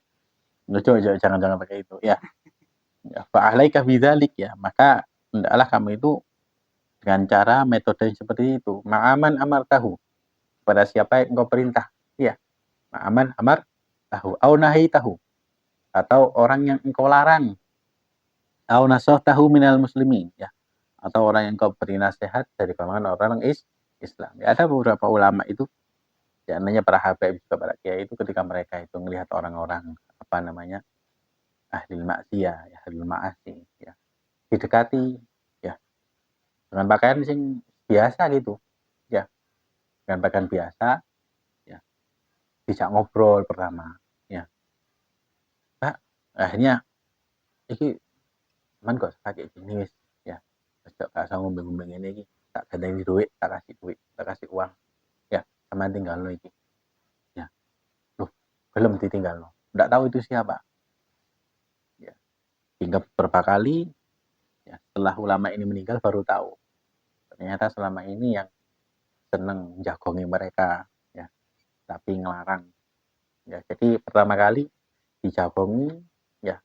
Jangan pakai itu ya. Ya, fa'alaika bidzalik ya. Maka hendaklah kamu itu dengan cara metode yang seperti itu. Ma'aman amar tahu. Pada siapa yang engkau perintah. Ya. Ma'aman amar tahu. Au nahi tahu. Atau orang yang engkau larang. Au nasoh tahu minal muslimin. Ya. Atau orang yang engkau beri nasihat dari kalangan orang Islam. Ya, ada beberapa ulama itu, ya namanya para habaib juga para kiai itu ketika mereka itu melihat orang-orang apa namanya ahli maksiat, ya, ahli maasi, ya didekati, ya dengan pakaian sing biasa gitu, ya dengan pakaian biasa, ya bisa ngobrol pertama, ya Pak, akhirnya iki man kok pakai gini wis, ya ojo gak usah ngombe-ngombe ngene iki, tak gandeng duit, tak kasih uang, ya sama tinggal lo iki, ya loh belum ditinggal lo, nggak tahu itu siapa, ya hingga beberapa kali ya, setelah ulama ini meninggal baru tahu ternyata selama ini yang seneng jagongi mereka ya tapi ngelarang ya. Jadi pertama kali dijagongi ya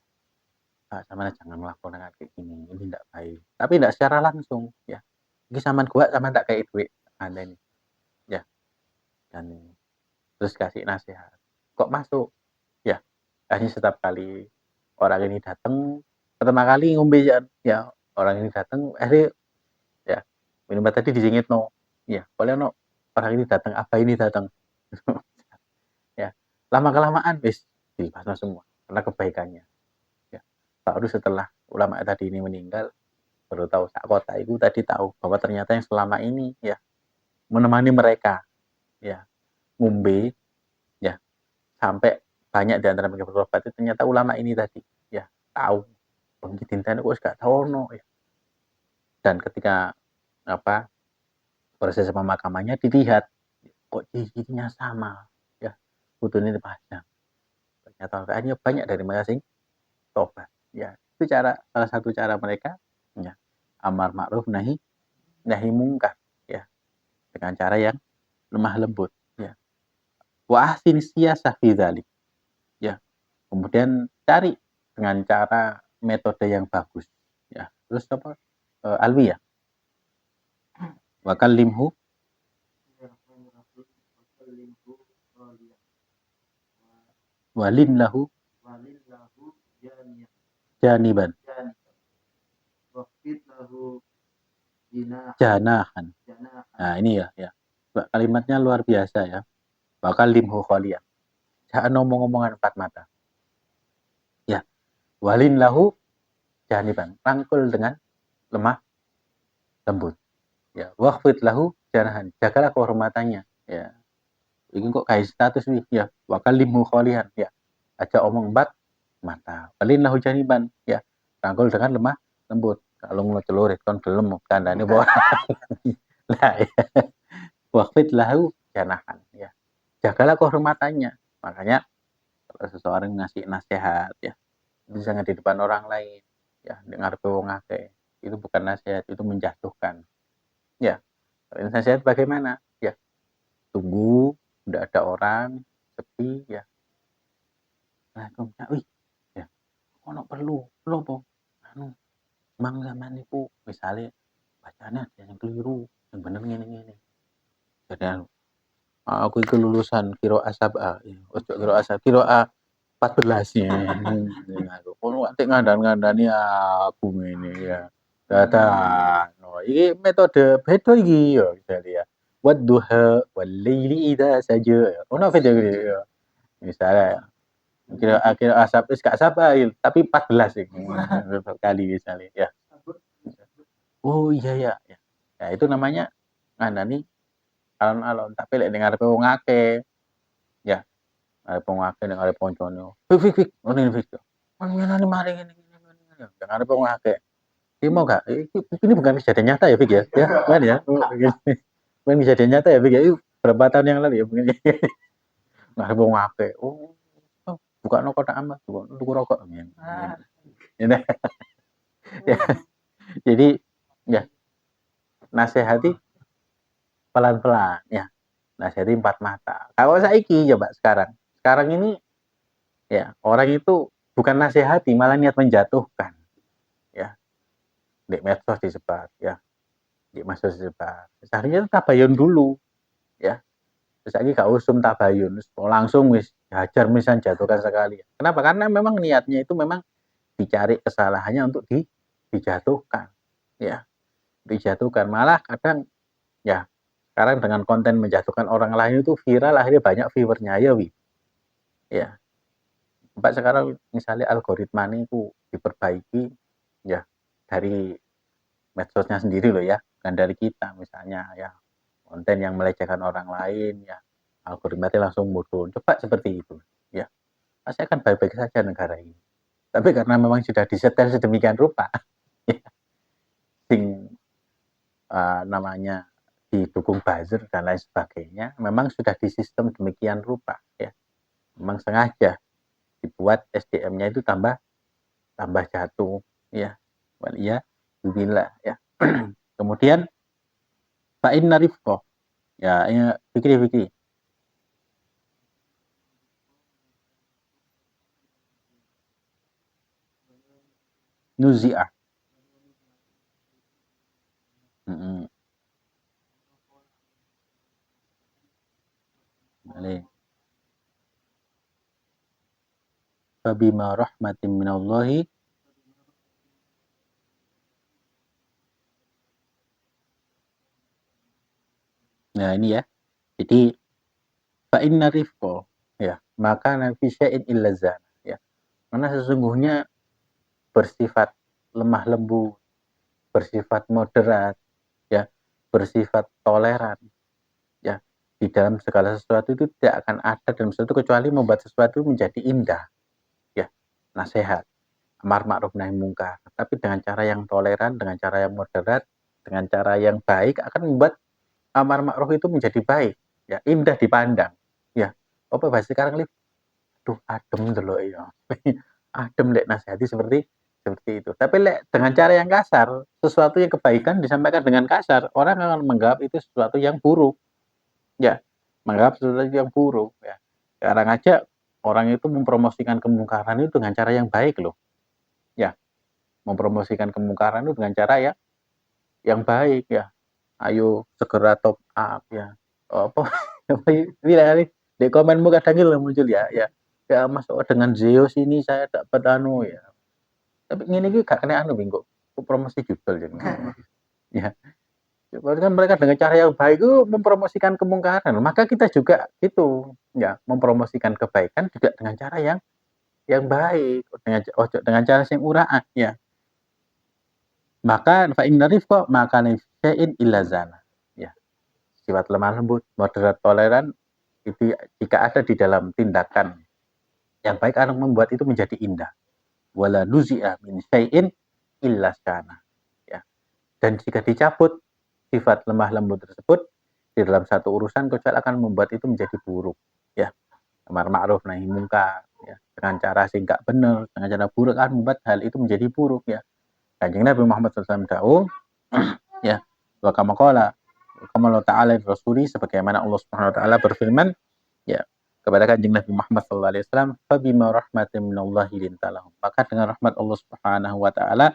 Pak sama jangan melakukan kayak gini, ini tidak baik, tapi tidak secara langsung ya, ini saman gua sama tak kayak duit anda ini ya, dan terus kasih nasihat kok masuk ya. Hanya setiap kali orang ini datang pertama kali ngombe ya orang ini datang ya minuman tadi disingit no ya boleh no orang ini datang apa ini datang ya lama kelamaan wis dibahas semua karena kebaikannya ya. Baru setelah ulama tadi ini meninggal baru tahu sak kota itu tadi tahu bahwa ternyata yang selama ini ya menemani mereka ya ngombe ya sampai banyak di antara mereka bertobat itu ternyata ulama ini tadi ya tahu pengkitintan kok gak tahu no ya. Dan ketika apa proses pemakamannya dilihat kok ciri-cirinya sama ya putune dipajang ternyata kayaknya banyak dari mereka sing tobat ya. Itu salah satu cara mereka ya amar ma'ruf nahi mungkar ya dengan cara yang lemah lembut ya. Wa ahsin siyasah fi dzalik ya, kemudian cari dengan cara metode yang bagus ya. Terus apa Alwi ya wakal limhu walin lahu janiban janahan. Nah ini ya kalimatnya luar biasa ya. Bakal limhu khaliyah. Jangan ngomong-ngomongan empat mata. Ya, walin lahu janiban. Rangkul dengan lemah lembut. Ya, waqfid lahu janahan. Jagalah kehormatannya. Ya. Ini kok kayak status nih ya. Bakal limhu khaliyan ya. Aja omong empat mata. Walin lahu janiban ya. Rangkul dengan lemah lembut. Kalau mau celurit kan belum kandane bawa. Lah ya. Waqfid lahu janahan ya. jagalah kehormatannya. Makanya kalau seseorang ngasih nasihat ya, itu jangan di depan orang lain ya, ngarepe wong akeh. Itu bukan nasihat, itu menjatuhkan. Ya, kalau nasihat bagaimana? Ya, tunggu, udah ada orang, sepi ya. Wih, ya, ono perlu apa? Anu, mang zaman niku misale bacanya ada yang keliru, yang bener ngene-ngene. Jadi aku itu lulusan Qiraah Sab'ah, ojo Qiraah Sab'ah, Qiraah 14 ya. Kono atik ngandani aku ngene ya. Dadan. Oh, iki metode beda iki ya misalnya ya. Wadduha wal laili idza saja. Ono video gitu ya. Misalnya Qiraah Sab'ah gak Sab'ah tapi 14 iki. Kali misalnya ya. Oh iya ya. Ya itu namanya ngandani alon-alon tapi lek ning ngarepe wong akeh ya arep wong akeh ning arep kancane fik ngene fik ngene mari ngene ning arep wong akeh iki mau gak ini bukan kejadian nyata ya Fik ya kan ya bukan kejadian nyata ya Fik ya berapa tahun yang lalu ya mungkin ngarep wong akeh buka no kotak amal tuku rokok ya jadi ya nasihati pelan-pelan ya nasihati empat mata kalau saiki coba sekarang ini ya orang itu bukan nasihati malah niat menjatuhkan ya di medsos disebar ya di medsos disebar seharusnya itu tabayun dulu ya terus lagi gak usum tabayun langsung wis hajar misalnya jatuhkan sekali kenapa karena memang niatnya itu memang dicari kesalahannya untuk dijatuhkan ya dijatuhkan malah kadang ya sekarang dengan konten menjatuhkan orang lain itu viral akhirnya banyak viewernya ya wi ya Mbak sekarang misalnya algoritma itu diperbaiki ya dari medsosnya sendiri loh ya, bukan dari kita misalnya ya konten yang melecehkan orang lain ya algoritmanya langsung muncul. Coba seperti itu ya. Pasti akan baik-baik saja negara ini. Tapi karena memang sudah disetel sedemikian rupa ya, sing namanya didukung buzzer dan lain sebagainya, memang sudah disistem demikian rupa ya. Memang sengaja dibuat SDM-nya itu tambah jatuh ya walia billah ya kemudian fa inna rifqah ya fikri nuzi'ah heeh boleh fabima rahmatin minallahi nah ini ya jadi fa inna rifqah ya maka nafi syai'in illa zana ya karena sesungguhnya bersifat lemah lembut bersifat moderat ya bersifat toleran ya di dalam segala sesuatu itu tidak akan ada dalam sesuatu kecuali membuat sesuatu menjadi indah ya nasihat amar ma'ruf nahi mungkar tapi dengan cara yang toleran dengan cara yang moderat dengan cara yang baik akan membuat amar ma'ruf itu menjadi baik ya indah dipandang ya apa bahasa sekarang lihat duh adem delok ya adem lek nasihati seperti itu tapi lek dengan cara yang kasar sesuatu yang kebaikan disampaikan dengan kasar orang akan menganggap itu sesuatu yang buruk ya menganggap sesuatu yang buruk ya sekarang aja orang itu mempromosikan kemungkaran itu dengan cara yang baik loh ya mempromosikan kemungkaran itu dengan cara yang baik ya ayo segera top up ya apa ini di komenmu kadang itu muncul ya mas dengan Zeus ini saya dapat anu ya tapi ini gak kena anu bingung promosi judul ya kan mereka dengan cara yang baik itu mempromosikan kemungkaran maka kita juga itu ya mempromosikan kebaikan juga dengan cara yang baik dengan cara yang uraan ya maka fa inna rifqa maka syai'in illa zana ya sifat lemah lembut moderat toleran itu jika ada di dalam tindakan yang baik akan membuat itu menjadi indah wala nuzi'a min syai'in illa sana ya dan jika dicabut sifat lemah lembut tersebut di dalam satu urusan kecuali akan membuat itu menjadi buruk, ya. Amar ma'ruf nahi munkar, ya. Dengan cara sing gak bener, dengan cara buruk akan membuat hal itu menjadi buruk, ya. Kanjeng Nabi Muhammad SAW dawuh, ya, wa kama qala Allah Ta'ala Rasuli, sebagaimana Allah Subhanahu wa taala berfirman, ya, kepada Kanjeng Nabi Muhammad sallallahu alaihi wasallam, "Fabima rahmatin minallahi lintalahum." Maka dengan rahmat Allah Subhanahu wa taala,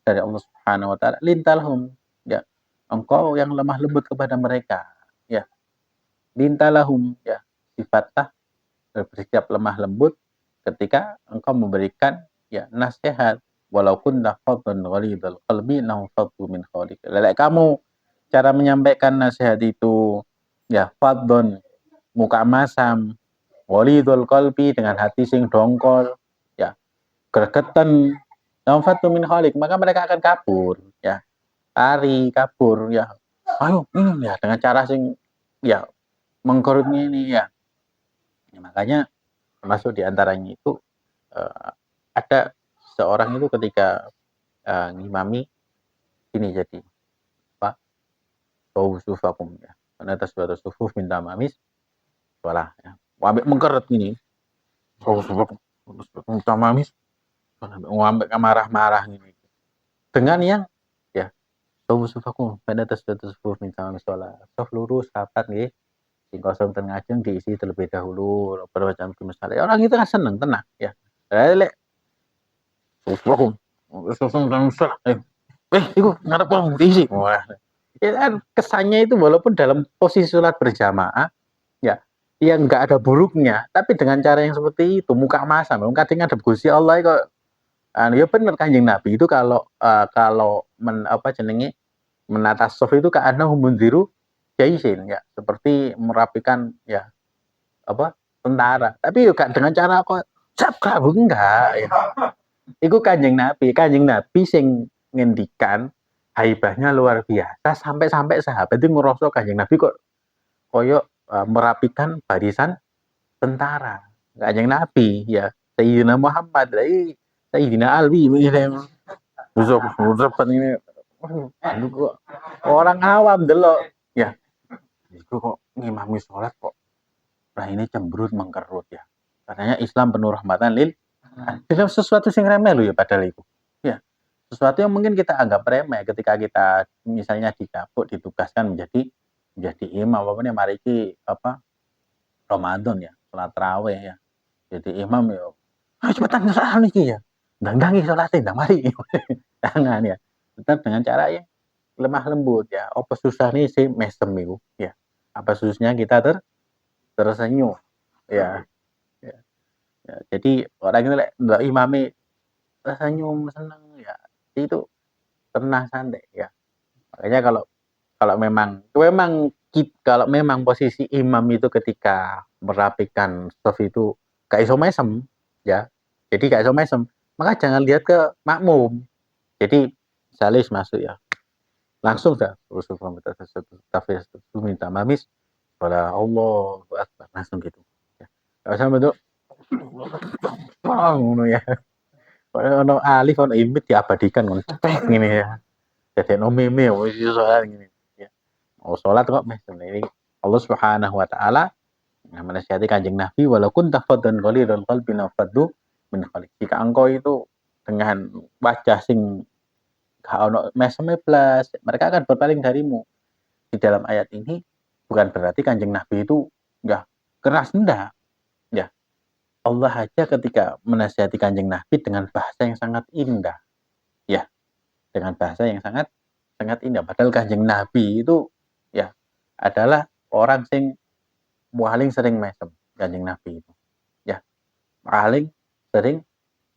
dari Allah Subhanahu wa taala, lintalahum, ya, engkau yang lemah lembut kepada mereka, ya. Lintalahum, ya, sifatlah bersikap lemah lembut ketika engkau memberikan, ya, nasihat, walau kunta faddan ghalidhal qalbi lanfaddu min hawlik. Lelek kamu cara menyampaikan nasihat itu, ya, faddan, muka masam, ghalidhal qalbi, dengan hati sing dongkol, ya, gregeten, lanfaddu min hawlik, maka mereka akan kabur, ya, lari, kabur, ya. Ayo, ya, dengan cara sing, ya, mengkorut ini, ya. Ya, makanya termasuk di antaranya itu ada seorang itu ketika ngimami ini, jadi apa, bau sufakum, ya, karena tasbatu sufuf minta mamis salah, ya, ambek mengkeret ini bau sufakum minta mamis, ambek marah-marah ini dengan yang, ya, bau sufakum pada tasbatu sufuf minta mamis salah, sof lurus rapat nggih, sing kosong ten ngajeng diisi terlebih dahulu, bermacam misalnya orang itu kan seneng tenang, ya. Lek sufakum itu ngarep wong diisi. Wah, ya kan kesannya itu walaupun dalam posisi sholat berjamaah, ya, yang nggak ada buruknya, tapi dengan cara yang seperti itu, muka masam, kadang ngadep Gusti Allah kok, ya bener Kanjeng Nabi itu kalau apa jenenge, menata shaf itu ka'annahu mundziru jaisin, ya, seperti merapikan, ya, apa, tentara. Tapi juga dengan cara kok sabka enggak, ya. Iku Kanjeng Nabi sing ngendikan haibahnya luar biasa, sampai sahabat itu ngerasa Kanjeng Nabi kok koyo merapikan barisan tentara. Kanjeng Nabi, ya, Sayyidina Muhammad, Sayyidina Ali ini ini kok orang awam delok, ya. Itu kok ngimami sholat kok ini cemberut mengkerut, ya. Katanya Islam penuh rahmatan lil dalam sesuatu yang remeh loh, ya, padahal itu, ya, sesuatu yang mungkin kita anggap remeh ketika kita misalnya dicapuk, ditugaskan menjadi imam, apapun yang mari ki apa Ramadan, ya, sholat tarawih, ya, jadi imam, ya, cepetan salah niki, ya, ndang sholatnya ndang mari. Jangan, ya, tetap dengan cara yang lemah lembut, ya, apa susah nih si mesem itu, ya, apa susahnya kita tersenyum, ya, ya, ya, jadi orang itu ndak imami tersenyum seneng, ya, itu tenang santai, ya. Makanya kalau kalau memang posisi imam itu ketika merapikan shaf itu gak iso mesem, ya. Jadi gak iso mesem, maka jangan lihat ke makmum. Jadi salis masuk, ya. Langsung dah usul minta mamis pada Allahu Akbar, langsung gitu. Ya. Gak usah bentuk ngono, ya. Ono alif ono imit diabadikan ngono cetek ngene, ya. Jadi no meme wis soal gini, ya. Mau sholat kok meh ini Allah Subhanahu wa taala menasihati Kanjeng Nabi, walaupun tafaddan ghalidul qalbi nafaddu min khalik. Jika engkau itu dengan wajah sing gak ono meseme blas, mereka akan berpaling darimu. Di dalam ayat ini bukan berarti Kanjeng Nabi itu ya keras, enggak, ya. Allah aja ketika menasihati Kanjeng Nabi dengan bahasa yang sangat indah, ya, dengan bahasa yang sangat indah. Padahal Kanjeng Nabi itu, ya, adalah orang sing paling sering mesem, Kanjeng Nabi itu, ya, paling sering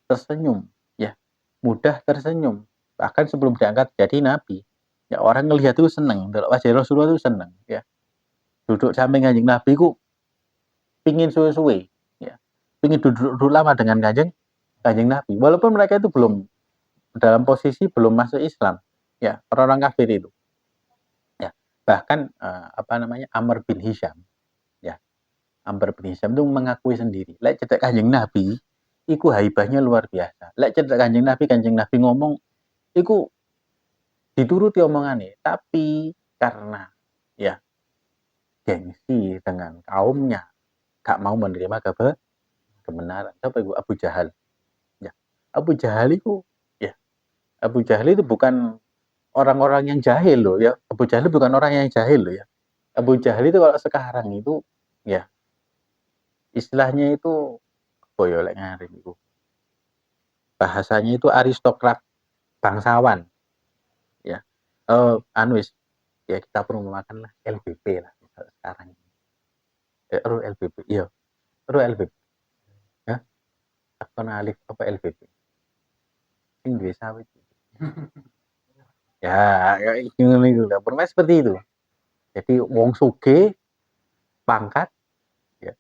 tersenyum, ya, mudah tersenyum. Bahkan sebelum diangkat jadi nabi, ya, orang ngelihat itu seneng, delok wajah Rasulullah itu seneng, ya. Duduk samping Kanjeng Nabi ku pingin suwe-suwe, ya. Pingin duduk lama dengan Kanjeng Nabi. Walaupun mereka itu belum dalam posisi belum masuk Islam, ya, orang-orang kafir itu. Ya, bahkan apa namanya, Amr bin Hisham, ya, Amr bin Hisham itu mengakui sendiri, lek cedak Kanjeng Nabi iku haibahnya luar biasa. Lek cedak Kanjeng Nabi ngomong iku dituruti omongane, tapi karena, ya, gengsi dengan kaumnya, gak mau menerima kebenaran. Siapa itu? Abu Jahal. Ya. Abu Jahal itu ya, Abu Jahal itu bukan orang-orang yang jahil loh ya. Abu Jahal bukan orang yang jahil loh ya. Abu Jahal itu kalau sekarang itu ya istilahnya itu boyo lek ngarin itu. Bahasanya itu aristokrat bangsawan ya. Wis ya kita perlu makan lah LBP lah sekarang. LBP. Iya, LBP. Ya, akun alif apa LBP? Sing duwe sawit. Ya, ngono iku lah. Permai seperti itu. Jadi wong sugih pangkat ya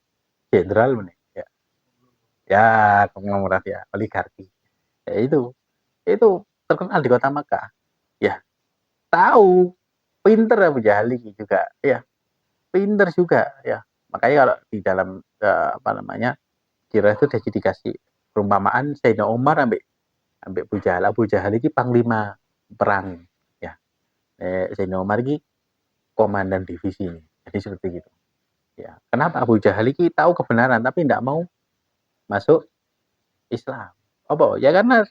jenderal meneh ya. Ya, konglomerat ya, oligarki. Ya itu terkenal di kota Makkah. Ya, tahu pinter Abu Jahal juga ya, pinter juga ya. Makanya kalau di dalam apa namanya kira itu udah dikasih perumpamaan Sayyidina Umar ambek Abu Jahal. Abu Jahal ini panglima perang ya. Sayyidina Umar ini komandan divisi. Jadi seperti itu. Ya, kenapa Abu Jahal ini tahu kebenaran tapi tidak mau masuk Islam? Apa? Ya karena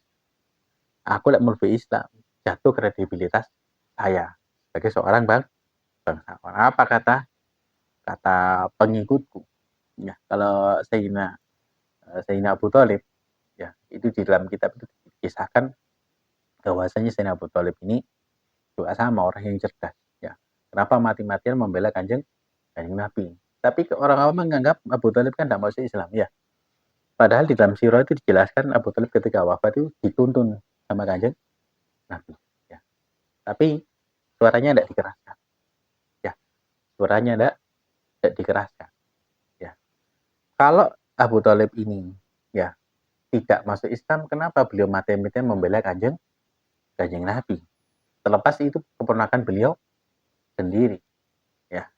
aku lek mlebu Islam jatuh kredibilitas saya sebagai seorang bangsawan. Apa kata pengikutku? Ya, kalau Sayyidina Abu Thalib ya, itu di dalam kitab itu dikisahkan bahwasanya Sayyidina Abu Thalib ini juga sama orang yang cerdas ya. Kenapa mati-matian membela kanjeng Nabi? Tapi orang awam menganggap Abu Thalib kan tidak masuk Islam ya. Padahal di dalam sirah itu dijelaskan Abu Thalib ketika wafat itu dituntun sama kanjeng Nabi. Ya. Tapi suaranya tidak dikeraskan. Ya, suaranya tidak dikeraskan. Ya. Kalau Abu Thalib ini ya tidak masuk Islam, kenapa beliau mati-matian membela kanjeng Nabi? Terlepas itu keponakan beliau sendiri. Ya.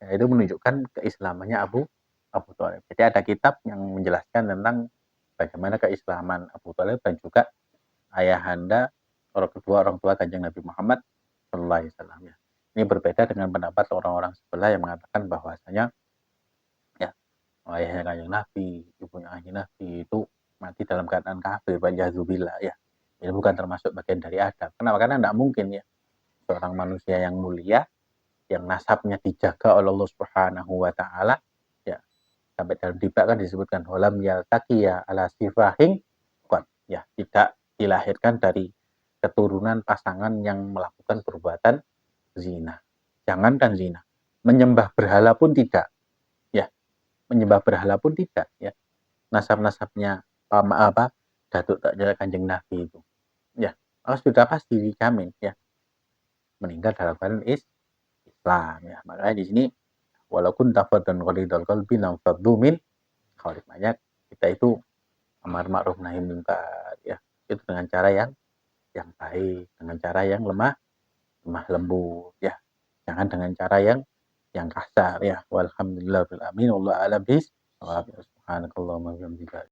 Itu menunjukkan keislamannya Abu Thalib. Jadi ada kitab yang menjelaskan tentang bagaimana keislaman Abu Thalib dan juga ayahanda orang tua kanjeng Nabi Muhammad Sallallahu Alaihi Wasallam. Ya. Ini berbeda dengan pendapat orang-orang sebelah yang mengatakan bahwasanya ya ayahnya kanjeng Nabi, ibunya kanjeng Nabi itu mati dalam keadaan kafir, waliyadzubillah ya. Ini bukan termasuk bagian dari adab. Kenapa? Karena tidak mungkin ya seorang manusia yang mulia yang nasabnya dijaga oleh Allah Subhanahu wa taala ya, sampai dalam dibak kan disebutkan holam yaltaqiya ala sifahin qad ya, tidak dilahirkan dari keturunan pasangan yang melakukan perbuatan zina. Jangankan zina, menyembah berhala pun tidak ya, menyembah berhala pun tidak ya. Nasab-nasabnya Datuk Takjil Kanjeng Nabi itu ya, sudah pasti dijamin ya meninggal dalam keadaan Islam ya. Makanya di sini walaupun tafadun qalidul qalbi lam faddu min khawlik, banyak kita itu amar ma'ruf nahi munkar ya, itu dengan cara yang baik, dengan cara yang lemah lembut ya, jangan dengan cara yang kasar ya. Walhamdulillahirabbil alamin, wallahu a'lam bis. Subhanakallahumma wa bihamdika